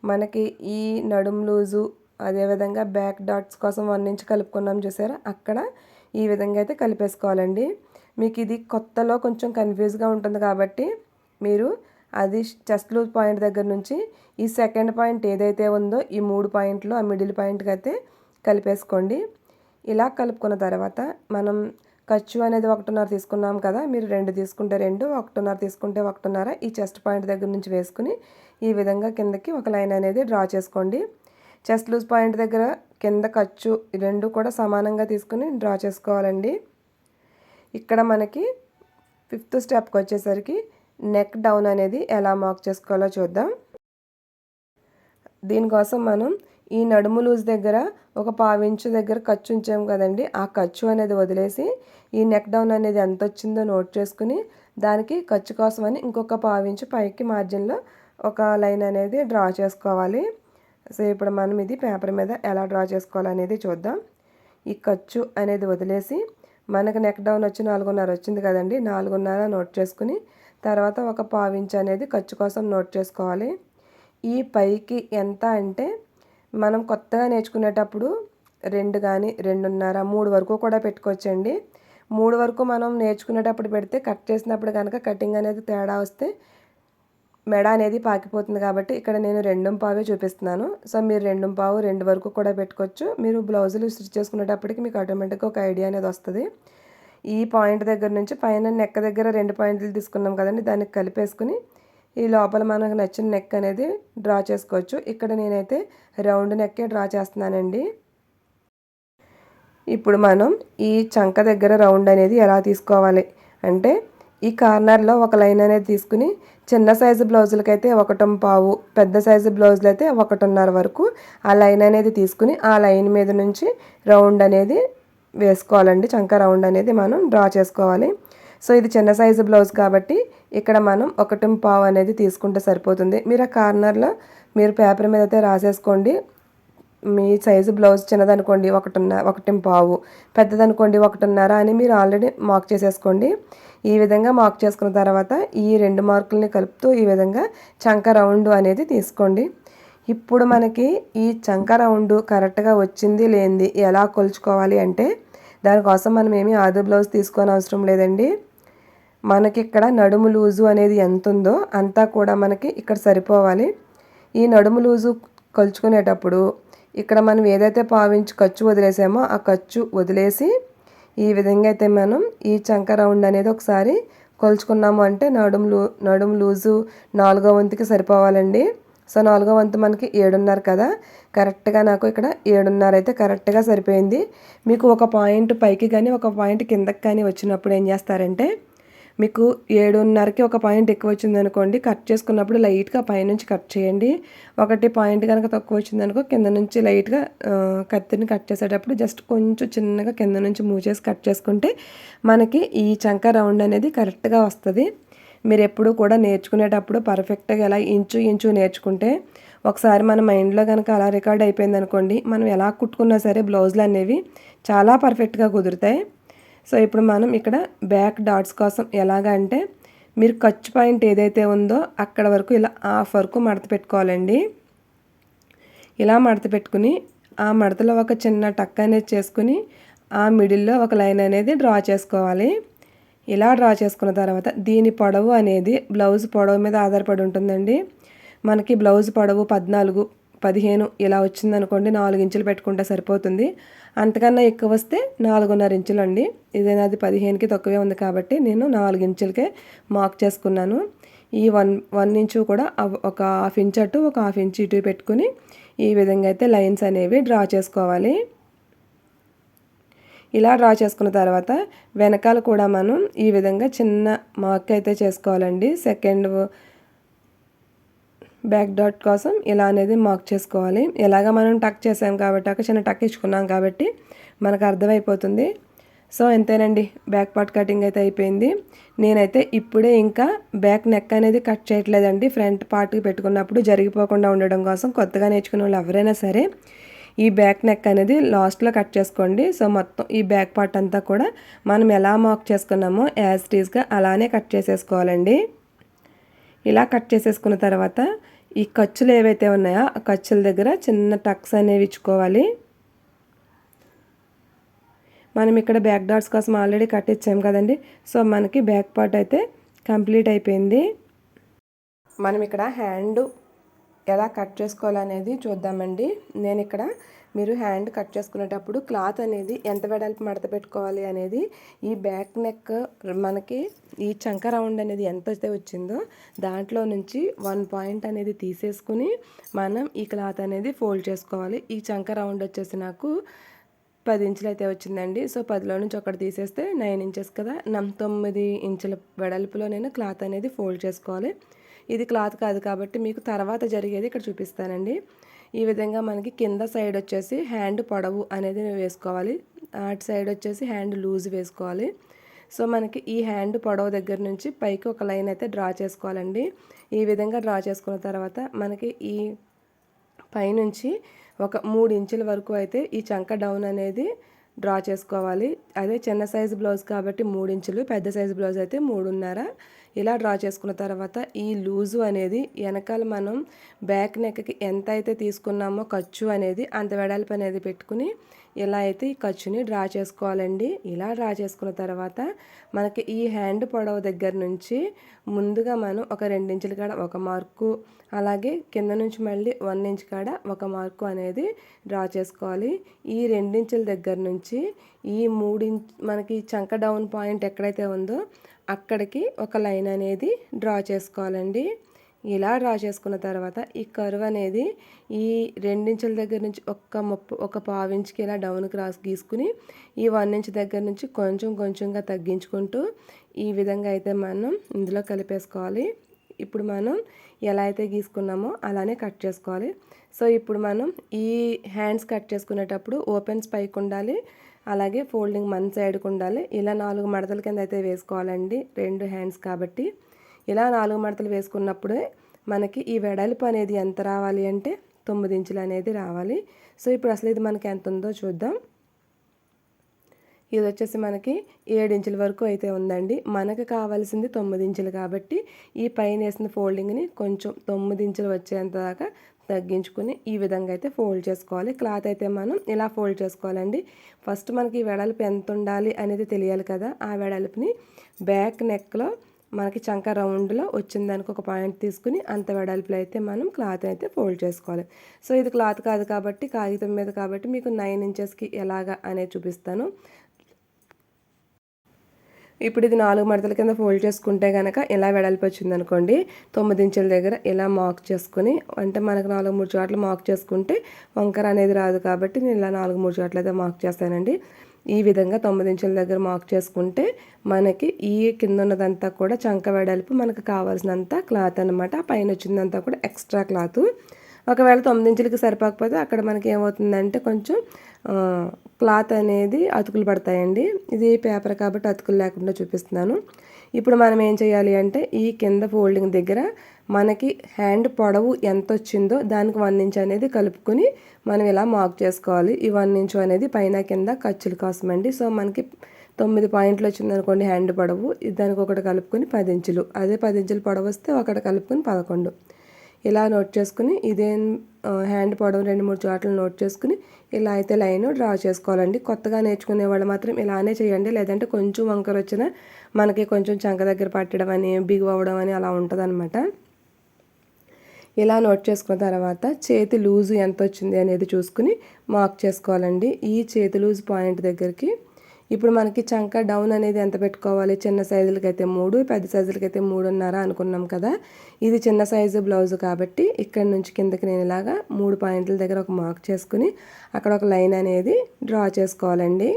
మనకి ఈ నడుము లూజు అదేవిధంగా బ్యాక్ డాట్స్ కోసం 1 ఇంచ్ కలుపుకున్నాం చూసారా, అక్కడ ఈ విధంగా అయితే కలిపేసుకోవాలండి. మీకు ఇది కొత్తలో కొంచెం కన్ఫ్యూజ్గా ఉంటుంది కాబట్టి మీరు అది చెస్ట్ లూజ్ పాయింట్ దగ్గర నుంచి ఈ సెకండ్ పాయింట్ ఏదైతే ఉందో ఈ 3 పాయింట్లు ఆ మిడిల్ పాయింట్కి అయితే కలిపేసుకోండి. ఇలా కలుపుకున్న తర్వాత మనం ఖర్చు అనేది 1.5 తీసుకున్నాం కదా, మీరు 2 తీసుకుంటే 2, 1.5 తీసుకుంటే 1.5 ఈ చెస్ట్ పాయింట్ దగ్గర నుంచి వేసుకుని ఈ విధంగా కిందకి ఒక లైన్ అనేది డ్రా చేసుకోండి. చెస్ట్ లూజ్ పాయింట్ దగ్గర కింద ఖర్చు 2 కూడా సమానంగా తీసుకుని డ్రా చేసుకోవాలండి. ఇక్కడ మనకి 5th స్టెప్కి వచ్చేసరికి నెక్ డౌన్ అనేది ఎలా మార్క్ చేసుకోవాలో చూద్దాం. దీనికోసం మనం ఈ నడుము లూజ్ దగ్గర ఒక 1/4 ఇంచు దగ్గర ఖర్చు ఉంచాం కదండి, ఆ ఖర్చు అనేది వదిలేసి ఈ నెక్ డౌన్ అనేది ఎంత వచ్చిందో నోట్ చేసుకుని దానికి ఖర్చు కోసమని ఇంకొక 1/4 ఇంచు పైకి మార్జిన్లో ఒక లైన్ అనేది డ్రా చేసుకోవాలి. సో ఇప్పుడు మనం ఇది పేపర్ మీద ఎలా డ్రా చేసుకోవాలనేది చూద్దాం. ఈ ఖర్చు అనేది వదిలేసి మనకు నెక్ డౌన్ వచ్చి 4.5 వచ్చింది కదండి, 4.5 నోట్ చేసుకుని తర్వాత ఒక 1/4 ఇంచు అనేది ఖర్చు కోసం నోట్ చేసుకోవాలి. ఈ పైకి ఎంత అంటే మనం కొత్తగా నేర్చుకునేటప్పుడు 2 కానీ 2.5, 3 వరకు కూడా పెట్టుకోవచ్చండి. 3 వరకు మనం నేర్చుకునేటప్పుడు పెడితే కట్ చేసినప్పుడు కనుక కటింగ్ అనేది తేడా వస్తే మెడ అనేది పాకిపోతుంది కాబట్టి ఇక్కడ నేను 2.25 చూపిస్తున్నాను. సో మీరు 2.25 2 వరకు కూడా పెట్టుకోవచ్చు. మీరు బ్లౌజులు స్టిచ్ చేసుకునేటప్పటికి మీకు ఆటోమేటిక్గా ఒక ఐడియా అనేది వస్తుంది. ఈ పాయింట్ దగ్గర నుంచి పైన నెక్ దగ్గర 2 పాయింట్లు తీసుకున్నాం కదండి, దానికి కలిపేసుకుని ఈ లోపల మనకు నచ్చిన నెక్ అనేది డ్రా చేసుకోవచ్చు. ఇక్కడ నేనైతే రౌండ్ నెక్కే డ్రా చేస్తున్నానండి. ఇప్పుడు మనం ఈ చంక దగ్గర రౌండ్ అనేది ఎలా తీసుకోవాలి అంటే, ఈ కార్నర్లో ఒక లైన్ అనేది తీసుకుని చిన్న సైజు బ్లౌజులకైతే 1.25, పెద్ద సైజు బ్లౌజులు అయితే 1.5 వరకు ఆ లైన్ అనేది తీసుకుని ఆ లైన్ మీద నుంచి రౌండ్ అనేది వేసుకోవాలండి. చంక రౌండ్ అనేది మనం డ్రా చేసుకోవాలి. సో ఇది చిన్న సైజు బ్లౌజ్ కాబట్టి ఇక్కడ మనం 1.25 అనేది తీసుకుంటే సరిపోతుంది. మీరు ఆ కార్నర్లో మీరు పేపర్ మీద అయితే రాసేసుకోండి. మీ సైజు బ్లౌజ్ చిన్నదనుకోండి 1.5, పెద్దదనుకోండి 1.5 అని మీరు ఆల్రెడీ మార్క్ చేసేసుకోండి. ఈ విధంగా మార్క్ చేసుకున్న తర్వాత ఈ 2 మార్కుల్ని కలుపుతూ ఈ విధంగా చంక రౌండ్ అనేది తీసుకోండి. ఇప్పుడు మనకి ఈ చంక రౌండ్ కరెక్ట్గా వచ్చింది లేనిది ఎలా కొలుచుకోవాలి అంటే, దానికోసం మనం ఏమీ ఆది బ్లౌజ్ తీసుకోని అవసరం లేదండి. మనకి ఇక్కడ నడుము లూజు అనేది ఎంత ఉందో అంతా కూడా మనకి ఇక్కడ సరిపోవాలి. ఈ నడుము లూజు కొలుచుకునేటప్పుడు ఇక్కడ మనం ఏదైతే పావించి ఖర్చు వదిలేసామో ఆ ఖర్చు వదిలేసి ఈ విధంగా అయితే మనం ఈ చంక రౌండ్ అనేది ఒకసారి కొలుచుకున్నాము అంటే నడుము లూజు 4వ వంతుకి సరిపోవాలండి. సో 4వ వంతు మనకి 7.5 కదా, కరెక్ట్గా నాకు ఇక్కడ 7.5 అయితే కరెక్ట్గా సరిపోయింది. మీకు ఒక పాయింట్ పైకి కానీ ఒక పాయింట్ కిందకి కానీ వచ్చినప్పుడు ఏం చేస్తారంటే, మీకు 7.5కి ఒక పాయింట్ ఎక్కువ వచ్చింది అనుకోండి, కట్ చేసుకున్నప్పుడు లైట్గా పైనుంచి కట్ చేయండి. ఒకటి పాయింట్ కనుక తక్కువ వచ్చిందనుకో కింద నుంచి లైట్గా కత్తిని కట్ చేసేటప్పుడు జస్ట్ కొంచెం చిన్నగా కింద నుంచి మూవ్ చేసి కట్ చేసుకుంటే మనకి ఈ చంక రౌండ్ అనేది కరెక్ట్గా వస్తుంది. మీరు ఎప్పుడు కూడా నేర్చుకునేటప్పుడు పర్ఫెక్ట్గా ఎలా ఇంచు నేర్చుకుంటే ఒకసారి మన మైండ్లో కనుక అలా రికార్డ్ అయిపోయింది అనుకోండి, మనం ఎలా కుట్టుకున్నా సరే బ్లౌజులు అనేవి చాలా పర్ఫెక్ట్గా కుదురుతాయి. సో ఇప్పుడు మనం ఇక్కడ బ్యాక్ డాట్స్ కోసం ఎలాగ అంటే, మీరు ఖర్చు పాయింట్ ఏదైతే ఉందో అక్కడ వరకు ఇలా హాఫ్ వరకు మడత పెట్టుకోవాలండి. ఇలా మడత పెట్టుకుని ఆ మడతలో ఒక చిన్న టక్ అనేది చేసుకుని ఆ మిడిల్లో ఒక లైన్ అనేది డ్రా చేసుకోవాలి. ఇలా డ్రా చేసుకున్న తర్వాత దీని పొడవు అనేది బ్లౌజ్ పొడవు మీద ఆధారపడి ఉంటుందండి. మనకి బ్లౌజ్ పొడవు 14, 15 ఇలా వచ్చిందనుకోండి, 4 ఇంచులు పెట్టుకుంటే సరిపోతుంది. అంతకన్నా ఎక్కువ వస్తే 4.5 ఇంచులు అండి. ఇది నాది 15కి తక్కువే ఉంది కాబట్టి నేను 4 ఇంచులకే మార్క్ చేసుకున్నాను. ఈ 1 ఇంచు కూడా ఒక హాఫ్ ఇంచ్ అటు ఒక హాఫ్ ఇంచ్ ఇటు పెట్టుకుని ఈ విధంగా అయితే లైన్స్ అనేవి డ్రా చేసుకోవాలి. ఇలా డ్రా చేసుకున్న తర్వాత వెనకాల కూడా మనం ఈ విధంగా చిన్న మార్క్ అయితే చేసుకోవాలండి. సెకండ్ బ్యాక్ డాట్ కోసం ఇలా అనేది మార్క్ చేసుకోవాలి. ఎలాగ మనం టక్ చేసాం కాబట్టి ఒక చిన్న టక్ ఇచ్చుకున్నాం కాబట్టి మనకు అర్థమైపోతుంది. సో అంతేనండి, బ్యాక్ పార్ట్ కటింగ్ అయితే అయిపోయింది. నేనైతే ఇప్పుడే ఇంకా బ్యాక్ నెక్ అనేది కట్ చేయట్లేదండి. ఫ్రంట్ పార్ట్కి పెట్టుకున్నప్పుడు జరిగిపోకుండా ఉండడం కోసం కొత్తగా నేర్చుకునే వాళ్ళు ఎవరైనా సరే ఈ బ్యాక్ నెక్ అనేది లాస్ట్లో కట్ చేసుకోండి. సో మొత్తం ఈ బ్యాక్ పార్ట్ అంతా కూడా మనం ఎలా మార్క్ చేసుకున్నామో యాజ్ ఇట్ ఈస్గా అలానే కట్ చేసేసుకోవాలండి. ఇలా కట్ చేసేసుకున్న తర్వాత ఈ ఖర్చులు ఏవైతే ఉన్నాయో ఆ ఖర్చుల దగ్గర చిన్న టక్స్ అనేవి ఇచ్చుకోవాలి. మనం ఇక్కడ బ్యాక్ డాట్స్ కోసం ఆల్రెడీ కట్ ఇచ్చాం కదండి. సో మనకి బ్యాక్ పార్ట్ అయితే కంప్లీట్ అయిపోయింది. మనం ఇక్కడ హ్యాండ్ ఎలా కట్ చేసుకోవాలనేది చూద్దామండి. నేను ఇక్కడ మీరు హ్యాండ్ కట్ చేసుకునేటప్పుడు క్లాత్ అనేది ఎంత వెడల్పు మడత పెట్టుకోవాలి అనేది, ఈ బ్యాక్ నెక్ మనకి ఈ చంక రౌండ్ అనేది ఎంత అయితే వచ్చిందో దాంట్లో నుంచి 1 పాయింట్ అనేది తీసేసుకుని మనం ఈ క్లాత్ అనేది ఫోల్డ్ చేసుకోవాలి. ఈ చంక రౌండ్ వచ్చేసి నాకు 10 ఇంచులు అయితే వచ్చిందండి. సో 10లో నుంచి ఒకటి తీసేస్తే 9 ఇంచెస్ కదా, 9 ఇంచుల వెడల్పులో నేను క్లాత్ అనేది ఫోల్డ్ చేసుకోవాలి. ఇది క్లాత్ కాదు కాబట్టి మీకు తర్వాత జరిగేది ఇక్కడ చూపిస్తానండి. ఈ విధంగా మనకి కింద సైడ్ వచ్చేసి హ్యాండ్ పొడవు అనేది వేసుకోవాలి, అటు సైడ్ వచ్చేసి హ్యాండ్ లూజ్ వేసుకోవాలి. సో మనకి ఈ హ్యాండ్ పొడవు దగ్గర నుంచి పైకి ఒక లైన్ అయితే డ్రా చేసుకోవాలండి. ఈ విధంగా డ్రా చేసుకున్న తర్వాత మనకి ఈ పైనుంచి ఒక 3 ఇంచుల వరకు అయితే ఈ చంక డౌన్ అనేది డ్రా చేసుకోవాలి. అదే చిన్న సైజు బ్లౌజ్ కాబట్టి 3 ఇంచులు, పెద్ద సైజు బ్లౌజ్ అయితే 3.5 ఇలా డ్రా చేసుకున్న తర్వాత ఈ లూజు అనేది వెనకాల మనం బ్యాక్ నెక్కి ఎంత అయితే తీసుకున్నామో ఖర్చు అనేది అంత వెడల్పు అనేది పెట్టుకుని ఇలా అయితే ఈ ఖర్చుని డ్రా చేసుకోవాలండి. ఇలా డ్రా చేసుకున్న తర్వాత మనకి ఈ హ్యాండ్ పొడవు దగ్గర నుంచి ముందుగా మనం ఒక 2 ఇంచుల కాడ ఒక మార్కు, అలాగే కింద నుంచి మళ్ళీ 1 ఇంచ్ కాడ ఒక మార్కు అనేది డ్రా చేసుకోవాలి. ఈ 2 ఇంచుల దగ్గర నుంచి ఈ 3 ఇంచ్ మనకి చంక డౌన్ పాయింట్ ఎక్కడైతే ఉందో అక్కడికి ఒక లైన్ అనేది డ్రా చేసుకోవాలండి. ఇలా డ్రా చేసుకున్న తర్వాత ఈ కర్వ్ అనేది ఈ 2 ఇంచుల దగ్గర నుంచి ఒక పావు ఇంచుకి ఇలా డౌన్ క్రాస్ గీసుకుని ఈ 1 ఇంచ్ దగ్గర నుంచి కొంచెంగా తగ్గించుకుంటూ ఈ విధంగా అయితే మనం ఇందులో కలిపేసుకోవాలి. ఇప్పుడు మనం ఎలా అయితే గీసుకున్నామో అలానే కట్ చేసుకోవాలి. సో ఇప్పుడు మనం ఈ హ్యాండ్స్ కట్ చేసుకునేటప్పుడు ఓపెన్స్ పైకి ఉండాలి, అలాగే ఫోల్డింగ్ మన సైడ్కి ఉండాలి. ఇలా 4 మడతల కింద అయితే వేసుకోవాలండి 2 హ్యాండ్స్ కాబట్టి. ఇలా 4 మడతలు వేసుకున్నప్పుడే మనకి ఈ వెడల్పు అనేది ఎంత రావాలి అంటే 9 ఇంచులు అనేది రావాలి. సో ఇప్పుడు అసలు ఇది మనకి ఎంత ఉందో చూద్దాం. ఇది వచ్చేసి మనకి 7 ఇంచుల వరకు అయితే ఉందండి. మనకు కావాల్సింది 9 ఇంచులు కాబట్టి ఈ పైన వేసిన ఫోల్డింగ్ని కొంచెం 9 ఇంచులు వచ్చేంత దాకా తగ్గించుకుని ఈ విధంగా అయితే ఫోల్డ్ చేసుకోవాలి. క్లాత్ అయితే మనం ఇలా ఫోల్డ్ చేసుకోవాలండి. ఫస్ట్ మనకి ఈ వెడల్పు ఎంత ఉండాలి అనేది తెలియాలి కదా. ఆ వెడల్పుని బ్యాక్ నెక్లో మనకి చంక రౌండ్లో వచ్చిందానికి ఒక పాయింట్ తీసుకుని అంత వెడల్పులో అయితే మనం క్లాత్ అయితే ఫోల్డ్ చేసుకోవాలి. సో ఇది క్లాత్ కాదు కాబట్టి కాగితం మీద కాబట్టి మీకు 9 ఇంచెస్కి ఎలాగా అనేది చూపిస్తాను. ఇప్పుడు ఇది 4 మడతల కింద ఫోల్డ్ చేసుకుంటే కనుక ఇలా వెడల్పు వచ్చింది అనుకోండి, 9 ఇంచుల దగ్గర ఇలా మార్క్ చేసుకుని, అంటే మనకు 4-3 చోట్ల మార్క్ చేసుకుంటే వంకర అనేది రాదు కాబట్టి నేను ఇలా 4-3 చోట్ల అయితే మార్క్ చేస్తానండి. ఈ విధంగా 9 ఇంచుల దగ్గర మార్క్ చేసుకుంటే మనకి ఈ కింద ఉన్నదంతా కూడా చంక వెడల్పు మనకు కావాల్సినంత క్లాత్ అనమాట. పైన వచ్చిందంతా కూడా ఎక్స్ట్రా క్లాత్. ఒకవేళ 9 ఇంచులకి సరిపోకపోతే అక్కడ మనకి ఏమవుతుందంటే కొంచెం క్లాత్ అనేది అతుకులు పడతాయండి. ఇది పేపర్ కాబట్టి అతుకులు లేకుండా చూపిస్తున్నాను. ఇప్పుడు మనం ఏం చేయాలి అంటే ఈ కింద ఫోల్డింగ్ దగ్గర మనకి హ్యాండ్ పొడవు ఎంత వచ్చిందో దానికి 1 ఇంచ్ అనేది కలుపుకొని మనం ఇలా మార్క్ చేసుకోవాలి. ఈ 1 ఇంచ్ అనేది పైన కింద ఖర్చుల కోసం అండి. సో మనకి 9 పాయింట్లు వచ్చిందనుకోండి హ్యాండ్ పొడవు, దానికి ఒకటి కలుపుకొని 10 ఇంచులు, అదే 10 ఇంచులు పొడవు వస్తే ఒకటి కలుపుకొని 11. ఇలా నోట్ చేసుకుని ఇదే హ్యాండ్ పొడవు 2-3 చోట్ల నోట్ చేసుకుని ఇలా అయితే లైన్ డ్రా చేసుకోవాలండి. కొత్తగా నేర్చుకునే వాళ్ళు మాత్రం ఇలానే చేయండి, లేదంటే కొంచెం వంకర వచ్చినా మనకి కొంచెం చంక దగ్గర పట్టడం అని బిగువ అవ్వడం అని అలా ఉంటుంది. ఇలా నోట్ చేసుకున్న తర్వాత చేతి లూజు ఎంత వచ్చింది అనేది చూసుకుని మార్క్ చేసుకోవాలండి. ఈ చేతి లూజు పాయింట్ దగ్గరికి ఇప్పుడు మనకి చంక డౌన్ అనేది ఎంత పెట్టుకోవాలి, చిన్న సైజులకి అయితే 3, పెద్ద సైజులకి అయితే 3.5 అనుకున్నాం కదా. ఇది చిన్న సైజు బ్లౌజు కాబట్టి ఇక్కడ నుంచి కిందకి నేను ఇలాగా 3 పాయింట్ల దగ్గర ఒక మార్క్ చేసుకుని అక్కడ ఒక లైన్ అనేది డ్రా చేసుకోవాలండి.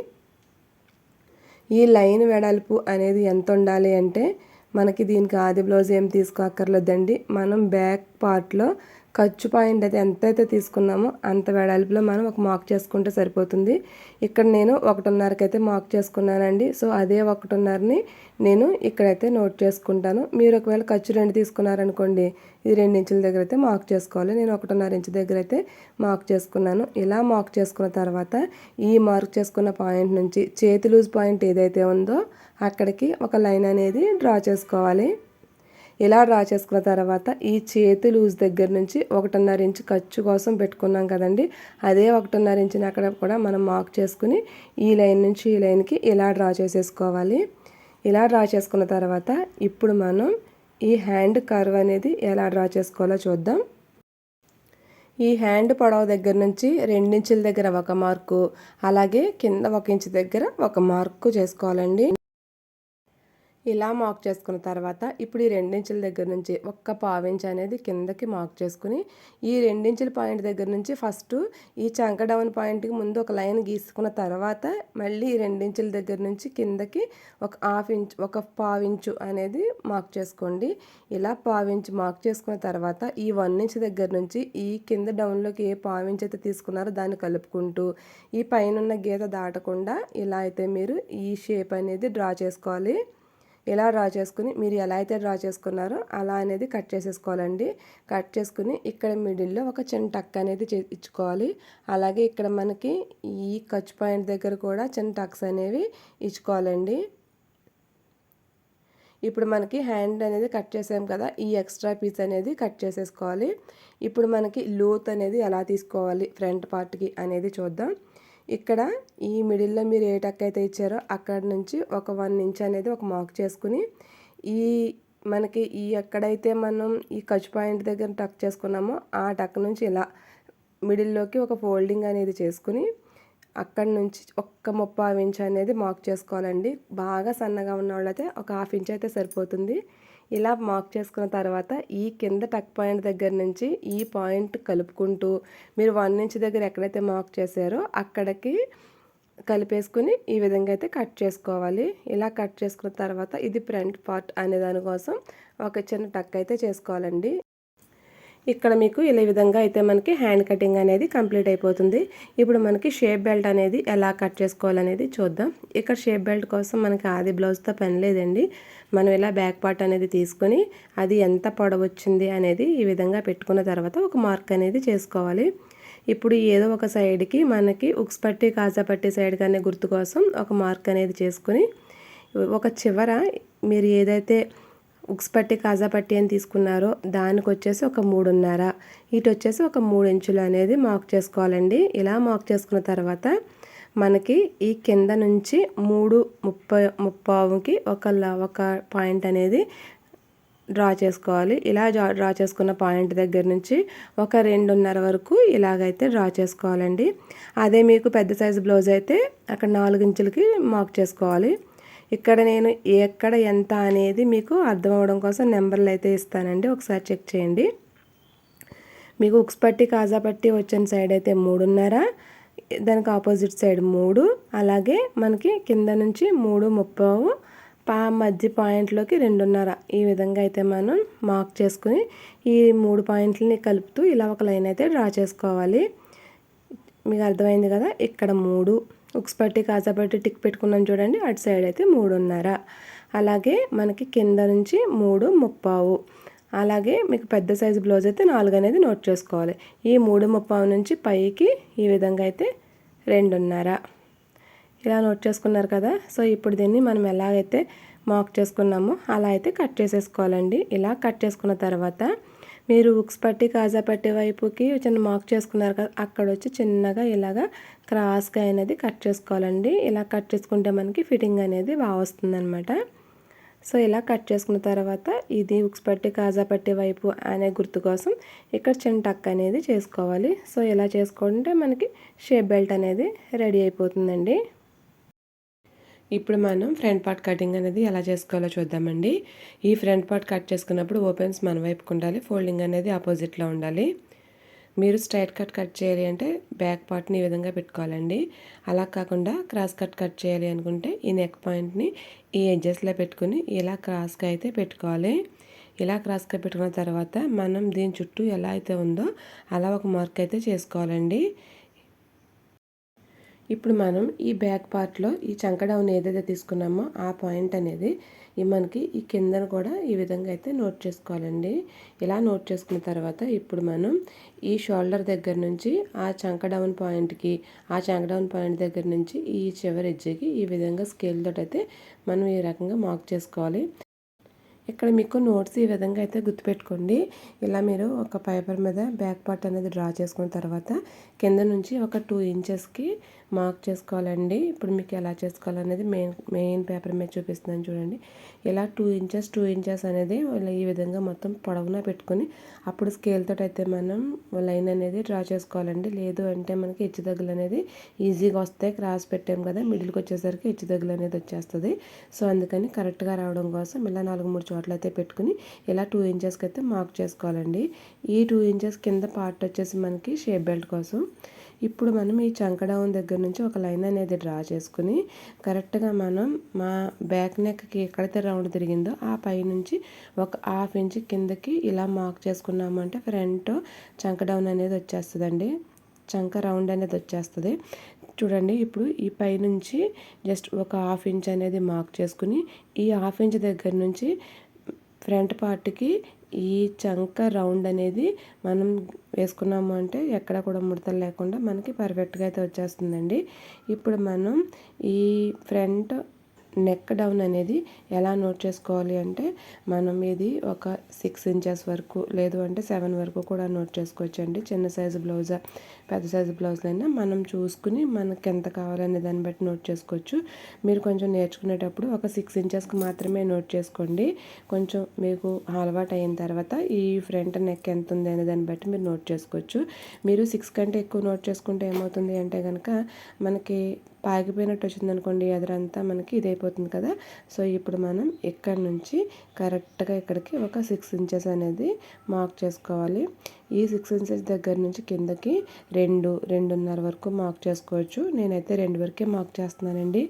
ఈ లైన్ వెడల్పు అనేది ఎంత ఉండాలి అంటే మనకి దీనికి ఆది బ్లౌజ్ ఏం తీసుకోక్కర్లేదండి. మనం బ్యాక్ పార్ట్లో ఖర్చు పాయింట్ అయితే ఎంతైతే తీసుకున్నామో అంత వెడల్పులో మనం ఒక మార్క్ చేసుకుంటే సరిపోతుంది. ఇక్కడ నేను 1.5కి అయితే మార్క్ చేసుకున్నానండి. సో అదే 1.5ని నేను ఇక్కడైతే నోట్ చేసుకుంటాను. మీరు ఒకవేళ ఖర్చు 2 తీసుకున్నారనుకోండి, ఇది 2 ఇంచుల దగ్గర అయితే మార్క్ చేసుకోవాలి. నేను 1.5 ఇంచు దగ్గర అయితే మార్క్ చేసుకున్నాను. ఇలా మార్క్ చేసుకున్న తర్వాత ఈ మార్క్ చేసుకున్న పాయింట్ నుంచి చేతి లూజ్ పాయింట్ ఏదైతే ఉందో అక్కడికి ఒక లైన్ అనేది డ్రా చేసుకోవాలి. ఇలా డ్రా చేసుకున్న తర్వాత ఈ చేతి లూజ్ దగ్గర నుంచి 1.5 ఇంచు ఖర్చు కోసం పెట్టుకున్నాం కదండి, అదే 1.5 ఇంచుని అక్కడ కూడా మనం మార్క్ చేసుకుని ఈ లైన్ నుంచి ఈ లైన్కి ఇలా డ్రా చేసేసుకోవాలి. ఇలా డ్రా చేసుకున్న తర్వాత ఇప్పుడు మనం ఈ హ్యాండ్ కర్వ్ అనేది ఎలా డ్రా చేసుకోవాలో చూద్దాం. ఈ హ్యాండ్ పొడవు దగ్గర నుంచి 2 ఇంచుల దగ్గర ఒక మార్కు, అలాగే కింద 1 ఇంచు దగ్గర ఒక మార్కు చేసుకోవాలండి. ఇలా మార్క్ చేసుకున్న తర్వాత ఇప్పుడు ఈ 2 ఇంచుల దగ్గర నుంచి ఒక్క పావించ్ అనేది కిందకి మార్క్ చేసుకుని ఈ 2 ఇంచుల పాయింట్ దగ్గర నుంచి ఫస్ట్ ఈ చంక డౌన్ పాయింట్కి ముందు ఒక లైన్ గీసుకున్న తర్వాత మళ్ళీ ఈ 2 ఇంచుల దగ్గర నుంచి కిందకి ఒక ఒక పావించు అనేది మార్క్ చేసుకోండి. ఇలా పావించు మార్క్ చేసుకున్న తర్వాత ఈ 1 ఇంచ్ దగ్గర నుంచి ఈ కింద డౌన్లోకి ఏ పావించ్ అయితే తీసుకున్నారో దాన్ని కలుపుకుంటూ ఈ పైన గీత దాటకుండా ఇలా అయితే మీరు ఈ షేప్ అనేది డ్రా చేసుకోవాలి. ఇలా డ్రా చేసుకుని మీరు ఎలా అయితే డ్రా చేసుకున్నారో అలా అనేది కట్ చేసేసుకోవాలండి. కట్ చేసుకుని ఇక్కడ మిడిల్లో ఒక చిన్న టక్ అనేది ఇచ్చుకోవాలి. అలాగే ఇక్కడ మనకి ఈ ఖర్చు పాయింట్ దగ్గర కూడా చిన్న టక్స్ అనేవి ఇచ్చుకోవాలండి. ఇప్పుడు మనకి హ్యాండ్ అనేది కట్ చేసాం కదా, ఈ ఎక్స్ట్రా పీస్ అనేది కట్ చేసేసుకోవాలి. ఇప్పుడు మనకి లూత్ అనేది ఎలా తీసుకోవాలి ఫ్రంట్ పార్ట్కి అనేది చూద్దాం. ఇక్కడ ఈ మిడిల్లో మీరు ఏ టక్ అయితే ఇచ్చారో అక్కడ నుంచి ఒక 1 ఇంచ్ అనేది ఒక మార్క్ చేసుకుని, ఈ మనకి ఈ ఎక్కడైతే మనం ఈ ఖర్చు పాయింట్ దగ్గర టక్ చేసుకున్నామో ఆ టక్ నుంచి ఇలా మిడిల్లోకి ఒక ఫోల్డింగ్ అనేది చేసుకుని అక్కడి నుంచి ఒక్క 30 ఇంచ్ అనేది మార్క్ చేసుకోవాలండి. బాగా సన్నగా ఉన్న వాళ్ళైతే ఒక 1/2 ఇంచ్ అయితే సరిపోతుంది. ఇలా మార్క్ చేసుకున్న తర్వాత ఈ కింద టక్ పాయింట్ దగ్గర నుంచి ఈ పాయింట్ కలుపుకుంటూ మీరు 1 ఇంచ్ దగ్గర ఎక్కడైతే మార్క్ చేశారో అక్కడికి కలిపేసుకుని ఈ విధంగా అయితే కట్ చేసుకోవాలి. ఇలా కట్ చేసుకున్న తర్వాత ఇది ఫ్రంట్ పార్ట్ అనే దానికోసం ఒక చిన్న టక్ అయితే చేసుకోవాలండి. ఇక్కడ మీకు ఈ విధంగా అయితే మనకి హ్యాండ్ కటింగ్ అనేది కంప్లీట్ అయిపోతుంది. ఇప్పుడు మనకి షేప్ బెల్ట్ అనేది ఎలా కట్ చేసుకోవాలనేది చూద్దాం. ఇక్కడ షేప్ బెల్ట్ కోసం మనకి ఆది బ్లౌజ్తో పని లేదండి. మనం ఇలా బ్యాక్ పార్ట్ అనేది తీసుకొని అది ఎంత పొడవు వచ్చింది అనేది ఈ విధంగా పెట్టుకున్న తర్వాత ఒక మార్క్ అనేది చేసుకోవాలి. ఇప్పుడు ఏదో ఒక సైడ్కి మనకి ఉక్స్ పట్టి కాజా పట్టి సైడ్ కానీ గుర్తు కోసం ఒక మార్క్ అనేది చేసుకుని ఒక చివర మీరు ఏదైతే ఉక్స్ పట్టి కాజా పట్టి అని తీసుకున్నారో దానికి వచ్చేసి ఒక 3.5, ఇటు వచ్చేసి ఒక 3 ఇంచులు అనేది మార్క్ చేసుకోవాలండి. ఇలా మార్క్ చేసుకున్న తర్వాత మనకి ఈ కింద నుంచి 3.30కి ఒక పాయింట్ అనేది డ్రా చేసుకోవాలి. ఇలా డ్రా చేసుకున్న పాయింట్ దగ్గర నుంచి ఒక 2.5 వరకు ఇలాగైతే డ్రా చేసుకోవాలండి. అదే మీకు పెద్ద సైజు బ్లౌజ్ అయితే అక్కడ 4 ఇంచులకి మార్క్ చేసుకోవాలి. ఇక్కడ నేను ఎక్కడ ఎంత అనేది మీకు అర్థం అవడం కోసం నెంబర్లు అయితే ఇస్తానండి, ఒకసారి చెక్ చేయండి. మీకు ఉక్స్ పట్టి కాజా పట్టి వచ్చిన సైడ్ అయితే 3.5, దానికి ఆపోజిట్ సైడ్ 3, అలాగే మనకి కింద నుంచి 3.30 మధ్య పాయింట్లోకి 2.5 ఈ విధంగా అయితే మనం మార్క్ చేసుకుని ఈ 3 పాయింట్లని కలుపుతూ ఇలా ఒక లైన్ అయితే డ్రా చేసుకోవాలి. మీకు అర్థమైంది కదా. ఇక్కడ 3 ఉక్స్ పట్టి కాజా పట్టి టిక్ పెట్టుకున్నాం చూడండి, అటు సైడ్ అయితే 3.5, అలాగే మనకి కింద నుంచి 3.30, అలాగే మీకు పెద్ద సైజు బ్లౌజ్ అయితే 4 అనేది నోట్ చేసుకోవాలి. ఈ 3.30 నుంచి పైకి ఈ విధంగా అయితే 2.5 ఇలా నోట్ చేసుకున్నారు కదా. సో ఇప్పుడు దీన్ని మనం ఎలాగైతే మార్క్ చేసుకున్నామో అలా అయితే కట్ చేసేసుకోవాలండి. ఇలా కట్ చేసుకున్న తర్వాత మీరు ఉక్స్ పట్టి కాజా పట్టి వైపుకి చిన్న మార్క్ చేసుకున్నారు కదా, అక్కడ వచ్చి చిన్నగా ఇలాగా క్రాస్గా అనేది కట్ చేసుకోవాలండి. ఇలా కట్ చేసుకుంటే మనకి ఫిట్టింగ్ అనేది బాగా వస్తుందన్నమాట. సో ఇలా కట్ చేసుకున్న తర్వాత ఇది ఉక్స్ పట్టి కాజా పట్టి వైపు అనే గుర్తు కోసం ఇక్కడ చిన్న టక్ అనేది చేసుకోవాలి. సో ఇలా చేసుకుంటే మనకి షేప్ బెల్ట్ అనేది రెడీ అయిపోతుందండి. ఇప్పుడు మనం ఫ్రంట్ పార్ట్ కటింగ్ అనేది ఎలా చేసుకోవాలో చూద్దామండి. ఈ ఫ్రంట్ పార్ట్ కట్ చేసుకున్నప్పుడు ఓపెన్స్ మన వైపుకు ఉండాలి, ఫోల్డింగ్ అనేది ఆపోజిట్లో ఉండాలి. మీరు స్ట్రైట్ కట్ చేయాలి అంటే బ్యాక్ పార్ట్ని ఈ విధంగా పెట్టుకోవాలండి. అలా కాకుండా క్రాస్ కట్ చేయాలి అనుకుంటే ఈ నెక్ పాయింట్ని ఈ ఎడ్జెస్లో పెట్టుకుని ఇలా క్రాస్గా అయితే పెట్టుకోవాలి. ఇలా క్రాస్గా పెట్టుకున్న తర్వాత మనం దీని చుట్టూ ఎలా అయితే ఉందో అలా ఒక మార్క్ అయితే చేసుకోవాలండి. ఇప్పుడు మనం ఈ బ్యాక్ పార్ట్లో ఈ చంక డౌన్ ఏదైతే తీసుకున్నామో ఆ పాయింట్ అనేది మనకి ఈ కిందను కూడా ఈ విధంగా అయితే నోట్ చేసుకోవాలండి. ఇలా నోట్ చేసుకున్న తర్వాత ఇప్పుడు మనం ఈ షోల్డర్ దగ్గర నుంచి ఆ చంక డౌన్ పాయింట్కి, ఆ చంక డౌన్ పాయింట్ దగ్గర నుంచి ఈ చివరి ఎడ్జ్కి ఈ విధంగా స్కేల్ తోటి అయితే మనం ఈ రకంగా మార్క్ చేసుకోవాలి. ఇక్కడ మీకు నోట్స్ ఈ విధంగా అయితే గుర్తుపెట్టుకోండి. ఇలా మీరు ఒక పేపర్ మీద బ్యాక్ పార్ట్ అనేది డ్రా చేసుకున్న తర్వాత కింద నుంచి ఒక 2 ఇంచెస్కి మార్క్ చేసుకోవాలండి. ఇప్పుడు మీకు ఎలా చేసుకోవాలనేది మెయిన్ పేపర్ మీద చూపిస్తున్నాను చూడండి. ఇలా 2 ఇంచెస్ అనేది ఈ విధంగా మొత్తం పొడవునా పెట్టుకొని అప్పుడు స్కేల్ తోటి అయితే మనం లైన్ అనేది డ్రా చేసుకోవాలండి. లేదు అంటే మనకి హెచ్చు తగ్గులు అనేది ఈజీగా వస్తాయి. క్రాస్ పెట్టాం కదా, మిడిల్కి వచ్చేసరికి హెచ్చు తగ్గులు అనేది వచ్చేస్తుంది. సో అందుకని కరెక్ట్గా రావడం కోసం ఇలా 4-3 చోట్ల అయితే పెట్టుకుని ఇలా 2 ఇంచెస్కి అయితే మార్క్ చేసుకోవాలండి. ఈ 2 ఇంచెస్ కింద పార్ట్ వచ్చేసి మనకి షేప్ బెల్ట్ కోసం. ఇప్పుడు మనం ఈ చంక డౌన్ దగ్గర నుంచి ఒక లైన్ అనేది డ్రా చేసుకుని కరెక్ట్గా మనం మా బ్యాక్ నెక్కి ఎక్కడైతే రౌండ్ తిరిగిందో ఆ పై నుంచి ఒక 1/2 ఇంచ్ కిందకి ఇలా మార్క్ చేసుకున్నామంటే ఫ్రంట్ చంక డౌన్ అనేది వచ్చేస్తుందండి. చంక రౌండ్ అనేది వచ్చేస్తుంది. చూడండి ఇప్పుడు ఈ పై నుంచి జస్ట్ ఒక 1/2 ఇంచ్ అనేది మార్క్ చేసుకుని ఈ 1/2 ఇంచ్ దగ్గర నుంచి ఫ్రంట్ పార్ట్కి ఈ చంక రౌండ్ అనేది మనం వేసుకున్నాము అంటే ఎక్కడ కూడా ముడతలు లేకుండా మనకి పర్ఫెక్ట్గా అయితే వచ్చేస్తుందండి. ఇప్పుడు మనం ఈ ఫ్రంట్ నెక్ డౌన్ అనేది ఎలా నోట్ చేసుకోవాలి అంటే మనం ఇది ఒక 6 ఇంచెస్ వరకు లేదు అంటే 7 వరకు కూడా నోట్ చేసుకోవచ్చు అండి. చిన్న సైజు బ్లౌజా పెద్ద సైజు బ్లౌజ్లైనా మనం చూసుకుని మనకి ఎంత కావాలనే దాన్ని బట్టి నోట్ చేసుకోవచ్చు. మీరు కొంచెం నేర్చుకునేటప్పుడు ఒక 6 ఇంచెస్కి మాత్రమే నోట్ చేసుకోండి. కొంచెం మీకు అలవాటు అయిన తర్వాత ఈ ఫ్రంట్ నెక్ ఎంత ఉంది అనే దాన్ని బట్టి మీరు నోట్ చేసుకోవచ్చు. మీరు 6 కంటే ఎక్కువ నోట్ చేసుకుంటే ఏమవుతుంది అంటే కనుక మనకి పాగిపోయినట్టు వచ్చింది అనుకోండి, ఎదురంతా మనకి ఇదైపోతుంది కదా. సో ఇప్పుడు మనం ఇక్కడ నుంచి కరెక్ట్గా ఇక్కడికి ఒక 6 ఇంచెస్ అనేది మార్క్ చేసుకోవాలి. ఈ 6 ఇంచెస్ దగ్గర నుంచి కిందకి 2.5 వరకు మార్క్ చేసుకోవచ్చు. నేనైతే 2 వరకే మార్క్ చేస్తున్నానండి.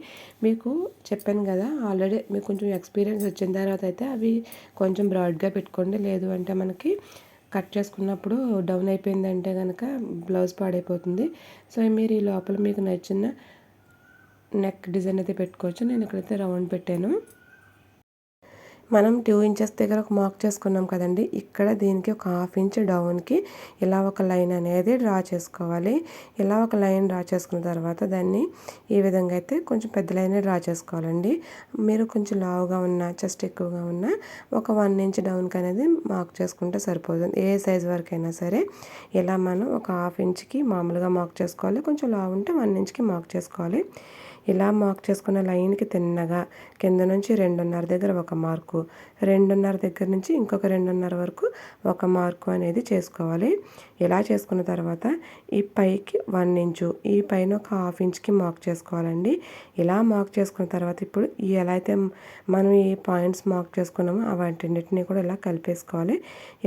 మీకు చెప్పాను కదా ఆల్రెడీ మీకు కొంచెం ఎక్స్పీరియన్స్ వచ్చిన తర్వాత అయితే అవి కొంచెం బ్రాడ్గా పెట్టుకోండి. లేదు అంటే మనకి కట్ చేసుకున్నప్పుడు డౌన్ అయిపోయిందంటే కనుక బ్లౌజ్ పాడైపోతుంది. సో మీరు ఈ లోపల మీకు నచ్చిన నెక్ డిజైన్ అయితే పెట్టుకోవచ్చు. నేను ఇక్కడైతే రౌండ్ పెట్టాను. మనం 2 ఇంచెస్ దగ్గర ఒక మార్క్ చేసుకున్నాం కదండి. ఇక్కడ దీనికి ఒక 1/2 ఇంచ్ డౌన్కి ఇలా ఒక లైన్ అనేది డ్రా చేసుకోవాలి. ఇలా ఒక లైన్ డ్రా చేసుకున్న తర్వాత దాన్ని ఈ విధంగా అయితే కొంచెం పెద్ద లైన్ డ్రా చేసుకోవాలండి. మీరు కొంచెం లావుగా ఉన్న చెస్ట్ ఎక్కువగా ఉన్న ఒక 1 ఇంచ్ డౌన్కి అనేది మార్క్ చేసుకుంటే సరిపోతుంది. ఏ సైజ్ వరకైనా సరే ఇలా మనం ఒక 1/2 ఇంచ్కి మామూలుగా మార్క్ చేసుకోవాలి. కొంచెం లావు ఉంటే 1 ఇంచ్కి మార్క్ చేసుకోవాలి. ఇలా మార్క్ చేసుకున్న లైన్కి తిన్నగా కింద నుంచి 2.5 దగ్గర ఒక మార్కు, 2.5 దగ్గర నుంచి ఇంకొక 2.5 వరకు ఒక మార్కు అనేది చేసుకోవాలి. ఇలా చేసుకున్న తర్వాత ఈ పైకి 1 ఇంచు, ఈ పైన ఒక 1/2 ఇంచ్కి మార్క్ చేసుకోవాలండి. ఇలా మార్క్ చేసుకున్న తర్వాత ఇప్పుడు ఎలా అయితే మనం ఈ పాయింట్స్ మార్క్ చేసుకున్నామో వాటిన్నిటిని కూడా ఇలా కలిపేసుకోవాలి.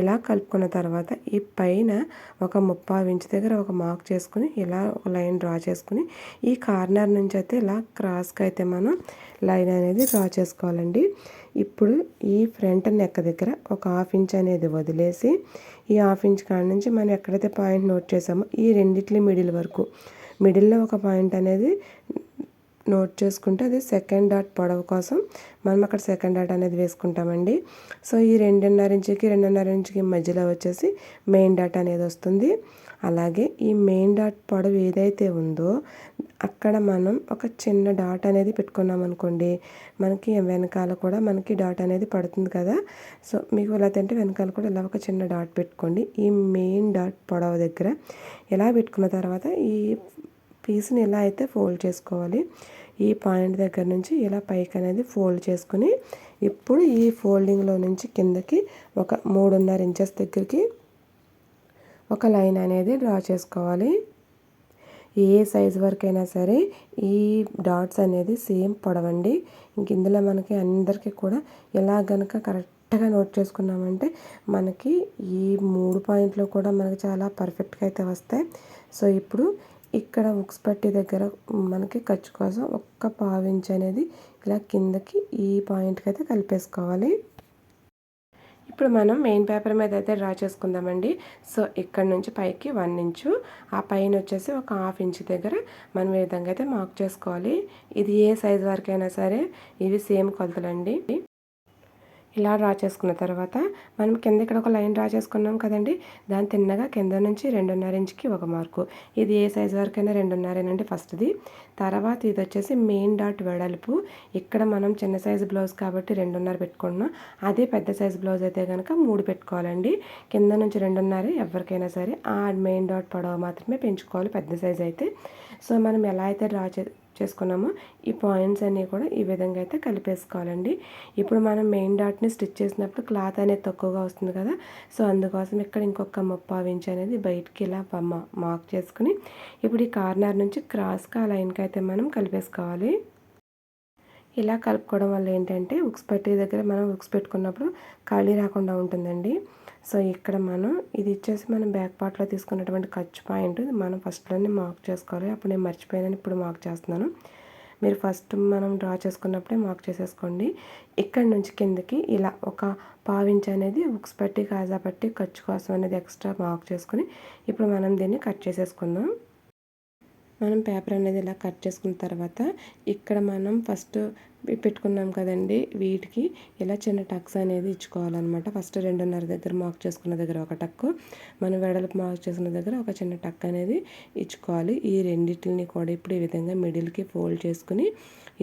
ఇలా కలుపుకున్న తర్వాత ఈ పైన ఒక 3/4 ఇంచ్ దగ్గర ఒక మార్క్ చేసుకుని ఇలా ఒక లైన్ డ్రా చేసుకుని ఈ కార్నర్ నుంచి అయితే ఇలా క్రాస్గా అయితే మనం లైన్ అనేది డ్రా చేసుకోవాలండి. ఇప్పుడు ఈ ఫ్రంట్ నెక్ దగ్గర ఒక 1/2 ఇంచ్ అనేది వదిలేసి ఈ 1/2 ఇంచ్ కాడ నుంచి మనం ఎక్కడైతే పాయింట్ నోట్ చేసామో ఈ రెండిట్లి మిడిల్ వరకు మిడిల్లో ఒక పాయింట్ అనేది నోట్ చేసుకుంటే అది సెకండ్ డాట్ పొడవు కోసం మనం అక్కడ సెకండ్ డాట్ అనేది వేసుకుంటామండి. సో ఈ 2.5 ఇంచుకి మధ్యలో వచ్చేసి మెయిన్ డాట్ అనేది వస్తుంది. అలాగే ఈ మెయిన్ డాట్ పొడవు ఏదైతే ఉందో అక్కడ మనం ఒక చిన్న డాట్ అనేది పెట్టుకున్నాం అనుకోండి, మనకి వెనకాల కూడా మనకి డాట్ అనేది పడుతుంది కదా. సో మీకు ఇలా అంటే వెనకాల కూడా ఇలా ఒక చిన్న డాట్ పెట్టుకోండి. ఈ మెయిన్ డాట్ పొడవు దగ్గర ఇలా పెట్టుకున్న తర్వాత ఈ పీస్ని ఇలా అయితే ఫోల్డ్ చేసుకోవాలి. ఈ పాయింట్ దగ్గర నుంచి ఇలా పైకి అనేది ఫోల్డ్ చేసుకుని ఇప్పుడు ఈ ఫోల్డింగ్లో నుంచి కిందకి ఒక 3.5 ఇంచెస్ దగ్గరికి ఒక లైన్ అనేది డ్రా చేసుకోవాలి. ఏ సైజు వరకైనా సరే ఈ డాట్స్ అనేది సేమ్ పొడవండి. ఇంక ఇందులో మనకి అందరికీ కూడా ఎలా గనక కరెక్ట్గా నోట్ చేసుకున్నామంటే మనకి ఈ 3 పాయింట్లు కూడా మనకి చాలా పర్ఫెక్ట్గా అయితే వస్తాయి. సో ఇప్పుడు ఇక్కడ ఉక్స్ పట్టి దగ్గర మనకి ఖర్చు కోసం ఒక్క 1/2 ఇంచ్ అనేది ఇలా కిందకి ఈ పాయింట్కి అయితే కలిపేసుకోవాలి. ఇప్పుడు మనం మెయిన్ పేపర్ మీద అయితే డ్రా చేసుకుందామండి. సో ఇక్కడ నుంచి పైకి 1 ఇంచు, ఆ పైన వచ్చేసి ఒక 1/2 ఇంచ్ దగ్గర మనం ఈ విధంగా అయితే మార్క్ చేసుకోవాలి. ఇది ఏ సైజు వరకైనా సరే ఇవి సేమ్ కొలతలండి. ఇలా డ్రా చేసుకున్న తర్వాత మనం కింద ఇక్కడ ఒక లైన్ డ్రా చేసుకున్నాం కదండి, దాని తిన్నగా కింద నుంచి 2.5 ఇంచుకి ఒక మార్కు. ఇది ఏ సైజు వరకైనా 2.5 ఫస్ట్ది. తర్వాత ఇది వచ్చేసి మెయిన్ డాట్ వెడల్పు. ఇక్కడ మనం చిన్న సైజు బ్లౌజ్ కాబట్టి 2.5 పెట్టుకుంటున్నాం. అదే పెద్ద సైజు బ్లౌజ్ అయితే కనుక 3 పెట్టుకోవాలండి. కింద నుంచి 2.5 ఎవరికైనా సరే ఆ మెయిన్ డాట్ పొడవు మాత్రమే పెంచుకోవాలి పెద్ద సైజు అయితే. సో మనం ఎలా అయితే డ్రా చేసుకున్నామో ఈ పాయింట్స్ అన్నీ కూడా ఈ విధంగా అయితే కలిపేసుకోవాలండి. ఇప్పుడు మనం మెయిన్ డాట్ని స్టిచ్ చేసినప్పుడు క్లాత్ అనేది తక్కువగా వస్తుంది కదా. సో అందుకోసం ఇక్కడ ఇంకొక 3/4 ఇంచ్ అనేది బయటికి ఇలా మార్క్ చేసుకుని ఇప్పుడు ఈ కార్నర్ నుంచి క్రాస్గా లైన్కి అయితే మనం కలిపేసుకోవాలి. ఇలా కలుపుకోవడం వల్ల ఏంటంటే ఉక్స్ పట్టి దగ్గర మనం ఉక్స్ పెట్టుకున్నప్పుడు ఖాళీ రాకుండా ఉంటుందండి. సో ఇక్కడ మనం ఇది ఇచ్చేసి మనం బ్యాక్ పార్ట్లో తీసుకున్నటువంటి ఖర్చు పాయింట్ మనం ఫస్ట్లోనే మార్క్ చేసుకోవాలి. అప్పుడు నేను మర్చిపోయాను, ఇప్పుడు మార్క్ చేస్తున్నాను. మీరు ఫస్ట్ మనం డ్రా చేసుకున్నప్పుడే మార్క్ చేసేసుకోండి. ఇక్కడ నుంచి కిందకి ఇలా ఒక 1/2 ఇంచ్ అనేది ఉక్స్ పట్టి కాజా పట్టి ఖర్చు కోసం అనేది ఎక్స్ట్రా మార్క్ చేసుకుని ఇప్పుడు మనం దీన్ని కట్ చేసేసుకుందాం. మనం పేపర్ అనేది ఇలా కట్ చేసుకున్న తర్వాత ఇక్కడ మనం ఫస్ట్ పెట్టుకున్నాం కదండి, వీటికి ఇలా చిన్న టక్స్ అనేది ఇచ్చుకోవాలన్నమాట. ఫస్ట్ 2.5 దగ్గర మార్క్ చేసుకున్న దగ్గర ఒక టక్కు, మనం వెడల్పు మార్క్ చేసుకున్న దగ్గర ఒక చిన్న టక్ అనేది ఇచ్చుకోవాలి. ఈ రెండింటిని కూడా ఇప్పుడు ఈ విధంగా మిడిల్కి ఫోల్డ్ చేసుకుని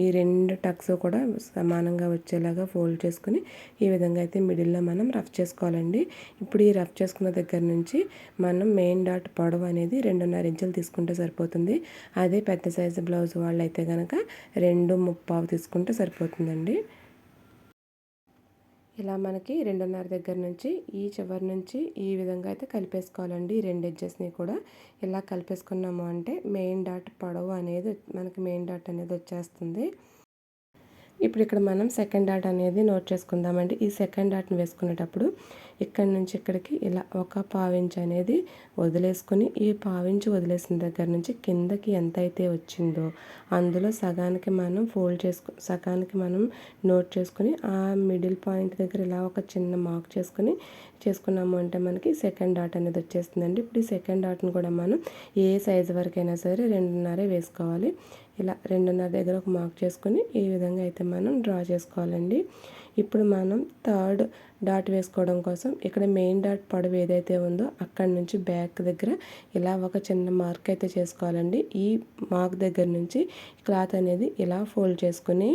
ఈ 2 టక్స్ కూడా సమానంగా వచ్చేలాగా ఫోల్డ్ చేసుకుని ఈ విధంగా అయితే మిడిల్లో మనం రఫ్ చేసుకోవాలండి. ఇప్పుడు ఈ రఫ్ చేసుకున్న దగ్గర నుంచి మనం మెయిన్ డాట్ పొడవు అనేది 2.5 ఇంచులు తీసుకుంటే సరిపోతుంది. అదే పెద్ద సైజు బ్లౌజ్ వాళ్ళు అయితే కనుక 2.75 తీసుకుంటే సరిపోతుందండి. ఇలా మనకి 2.5 దగ్గర నుంచి ఈ చివరి నుంచి ఈ విధంగా అయితే కలిపేసుకోవాలండి. ఈ 2 ఎడ్జెస్ని కూడా ఇలా కలిపేసుకున్నాము అంటే మెయిన్ డాట్ పొడవు అనేది మనకి మెయిన్ డాట్ అనేది వచ్చేస్తుంది. ఇప్పుడు ఇక్కడ మనం సెకండ్ డాట్ అనేది నోట్ చేసుకుందామండి. ఈ సెకండ్ డాట్ని వేసుకునేటప్పుడు ఇక్కడ నుంచి ఇక్కడికి ఇలా ఒక పావించ్ అనేది వదిలేసుకుని ఈ పావించ్ వదిలేసిన దగ్గర నుంచి కిందకి ఎంత అయితే వచ్చిందో అందులో సగానికి మనం సగానికి మనం నోట్ చేసుకుని ఆ మిడిల్ పాయింట్ దగ్గర ఇలా ఒక చిన్న మార్క్ చేసుకున్నాము అంటే మనకి సెకండ్ డాట్ అనేది వచ్చేస్తుందండి. ఇప్పుడు ఈ సెకండ్ డాట్ని కూడా మనం ఏ సైజు వరకైనా సరే 2.5 వేసుకోవాలి. ఇలా 2.5 దగ్గర ఒక మార్క్ చేసుకుని ఈ విధంగా అయితే మనం డ్రా చేసుకోవాలండి. ఇప్పుడు మనం థర్డ్ డాట్ వేసుకోవడం కోసం ఇక్కడ మెయిన్ డాట్ పొడవు ఏదైతే ఉందో అక్కడి నుంచి బ్యాక్ దగ్గర ఇలా ఒక చిన్న మార్క్ అయితే చేసుకోవాలండి. ఈ మార్క్ దగ్గర నుంచి క్లాత్ అనేది ఇలా ఫోల్డ్ చేసుకుని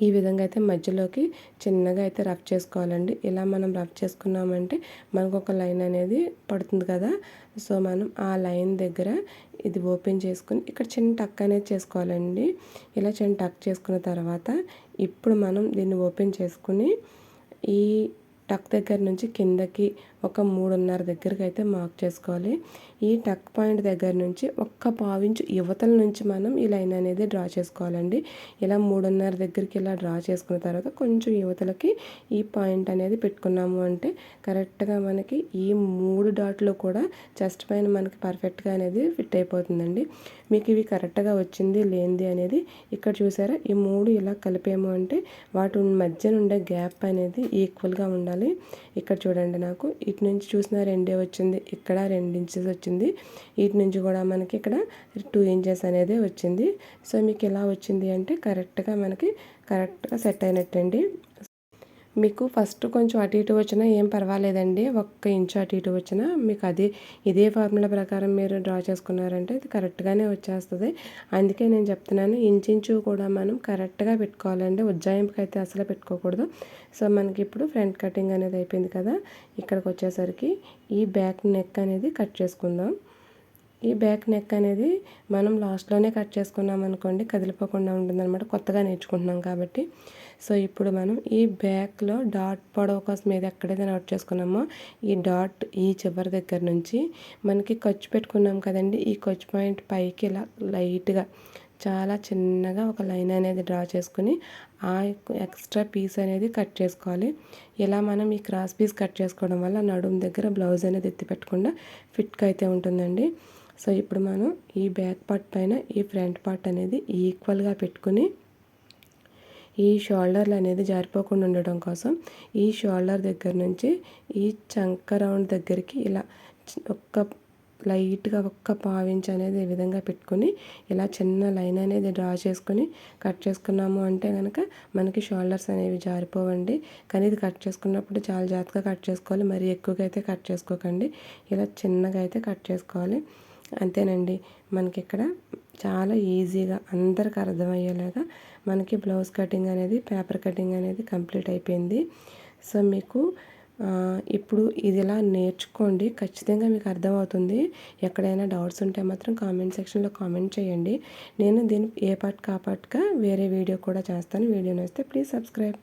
ఈ విధంగా అయితే మధ్యలోకి చిన్నగా అయితే రఫ్ చేసుకోవాలండి. ఇలా మనం రఫ్ చేసుకున్నామంటే మనకు ఒక లైన్ అనేది పడుతుంది కదా, సో మనం ఆ లైన్ దగ్గర ఇది ఓపెన్ చేసుకుని ఇక్కడ చిన్న టక్ అనేది చేసుకోవాలండి. ఇలా చిన్న టక్ చేసుకున్న తర్వాత ఇప్పుడు మనం దీన్ని ఓపెన్ చేసుకుని ఈ టక్ దగ్గర నుంచి కిందకి ఒక 3.5 దగ్గరికి అయితే మార్క్ చేసుకోవాలి. ఈ టక్ పాయింట్ దగ్గర నుంచి ఒక్క పావించు యువతల నుంచి మనం ఈ లైన్ అనేది డ్రా చేసుకోవాలండి. ఇలా 3.5 దగ్గరికి ఇలా డ్రా చేసుకున్న తర్వాత కొంచెం యువతలకి ఈ పాయింట్ అనేది పెట్టుకున్నాము అంటే కరెక్ట్గా మనకి ఈ 3 డాట్లు కూడా చెస్ట్ పైన మనకి పర్ఫెక్ట్గా అనేది ఫిట్ అయిపోతుందండి. మీకు ఇవి కరెక్ట్గా వచ్చింది లేనిది అనేది ఇక్కడ చూసారా, ఈ 3 ఇలా కలిపాము అంటే వాటి మధ్య ఉండే గ్యాప్ అనేది ఈక్వల్గా ఉండాలి. ఇక్కడ చూడండి, నాకు ఇటు నుంచి చూసిన 2 వచ్చింది, ఇక్కడ 2 ఇంచెస్ వచ్చింది, ఇటు నుంచి కూడా మనకి ఇక్కడ 2 ఇంచెస్ అనేది వచ్చింది. సో మీకు ఎలా వచ్చింది అంటే కరెక్ట్గా సెట్ అయినట్టండి. మీకు ఫస్ట్ కొంచెం అటు ఇటు వచ్చినా ఏం పర్వాలేదండి, 1 ఇంచు అటు ఇటు వచ్చినా మీకు ఇదే ఫార్ములా ప్రకారం మీరు డ్రా చేసుకున్నారంటే ఇది కరెక్ట్గానే వచ్చేస్తుంది. అందుకే నేను చెప్తున్నాను, ఇంచు కూడా మనం కరెక్ట్గా పెట్టుకోవాలండి, ఉజ్జాయింపుకి అయితే అసలు పెట్టుకోకూడదు. సో మనకి ఇప్పుడు ఫ్రంట్ కటింగ్ అనేది అయిపోయింది కదా, ఇక్కడికి వచ్చేసరికి ఈ బ్యాక్ నెక్ అనేది కట్ చేసుకుందాం. ఈ బ్యాక్ నెక్ అనేది మనం లాస్ట్లోనే కట్ చేసుకున్నాం అనుకోండి కదిలిపోకుండా ఉంటుందన్నమాట, కొత్తగా నేర్చుకుంటున్నాం కాబట్టి. సో ఇప్పుడు మనం ఈ బ్యాక్లో డాట్ పొడవు కోసం ఏది ఎక్కడైతే నోట్ చేసుకున్నామో ఈ డాట్ ఈ చివరి దగ్గర నుంచి మనకి ఖర్చు పెట్టుకున్నాం కదండి, ఈ ఖర్చు పాయింట్ పైకి ఇలా లైట్గా చాలా చిన్నగా ఒక లైన్ అనేది డ్రా చేసుకుని ఆ ఎక్స్ట్రా పీస్ అనేది కట్ చేసుకోవాలి. ఇలా మనం ఈ క్రాస్ పీస్ కట్ చేసుకోవడం వల్ల నడుము దగ్గర బ్లౌజ్ అనేది ఎత్తి పెట్టకుండా ఫిట్గా అయితే ఉంటుందండి. సో ఇప్పుడు మనం ఈ బ్యాక్ పార్ట్ పైన ఈ ఫ్రంట్ పార్ట్ అనేది ఈక్వల్గా పెట్టుకుని ఈ షోల్డర్లు అనేది జారిపోకుండా ఉండడం కోసం ఈ షోల్డర్ దగ్గర నుంచి ఈ చంక రౌండ్ దగ్గరికి ఇలా లైట్గా ఒక్క పావించ్ అనేది ఈ విధంగా పెట్టుకుని ఇలా చిన్న లైన్ అనేది డ్రా చేసుకుని కట్ చేసుకున్నాము అంటే కనుక మనకి షోల్డర్స్ అనేవి జారిపోవండి. కానీ ఇది కట్ చేసుకున్నప్పుడు చాలా జాగ్రత్తగా కట్ చేసుకోవాలి, మరి ఎక్కువగా అయితే కట్ చేసుకోకండి, ఇలా చిన్నగా అయితే కట్ చేసుకోవాలి. అంతేనండి, మనకి ఇక్కడ చాలా ఈజీగా అందరికి అర్థమయ్యేలాగా మనకి బ్లౌజ్ కటింగ్ అనేది పేపర్ కటింగ్ అనేది కంప్లీట్ అయిపోయింది. సో మీకు ఇప్పుడు ఇది ఇలా నేర్చుకోండి, ఖచ్చితంగా మీకు అర్థమవుతుంది. ఎక్కడైనా డౌట్స్ ఉంటే మాత్రం కామెంట్ సెక్షన్లో కామెంట్ చేయండి. నేను దీన్ని ఏ పార్ట్ కాపాటుగా వేరే వీడియో కూడా చేస్తాను. వీడియో నచ్చితే ప్లీజ్ సబ్స్క్రైబ్.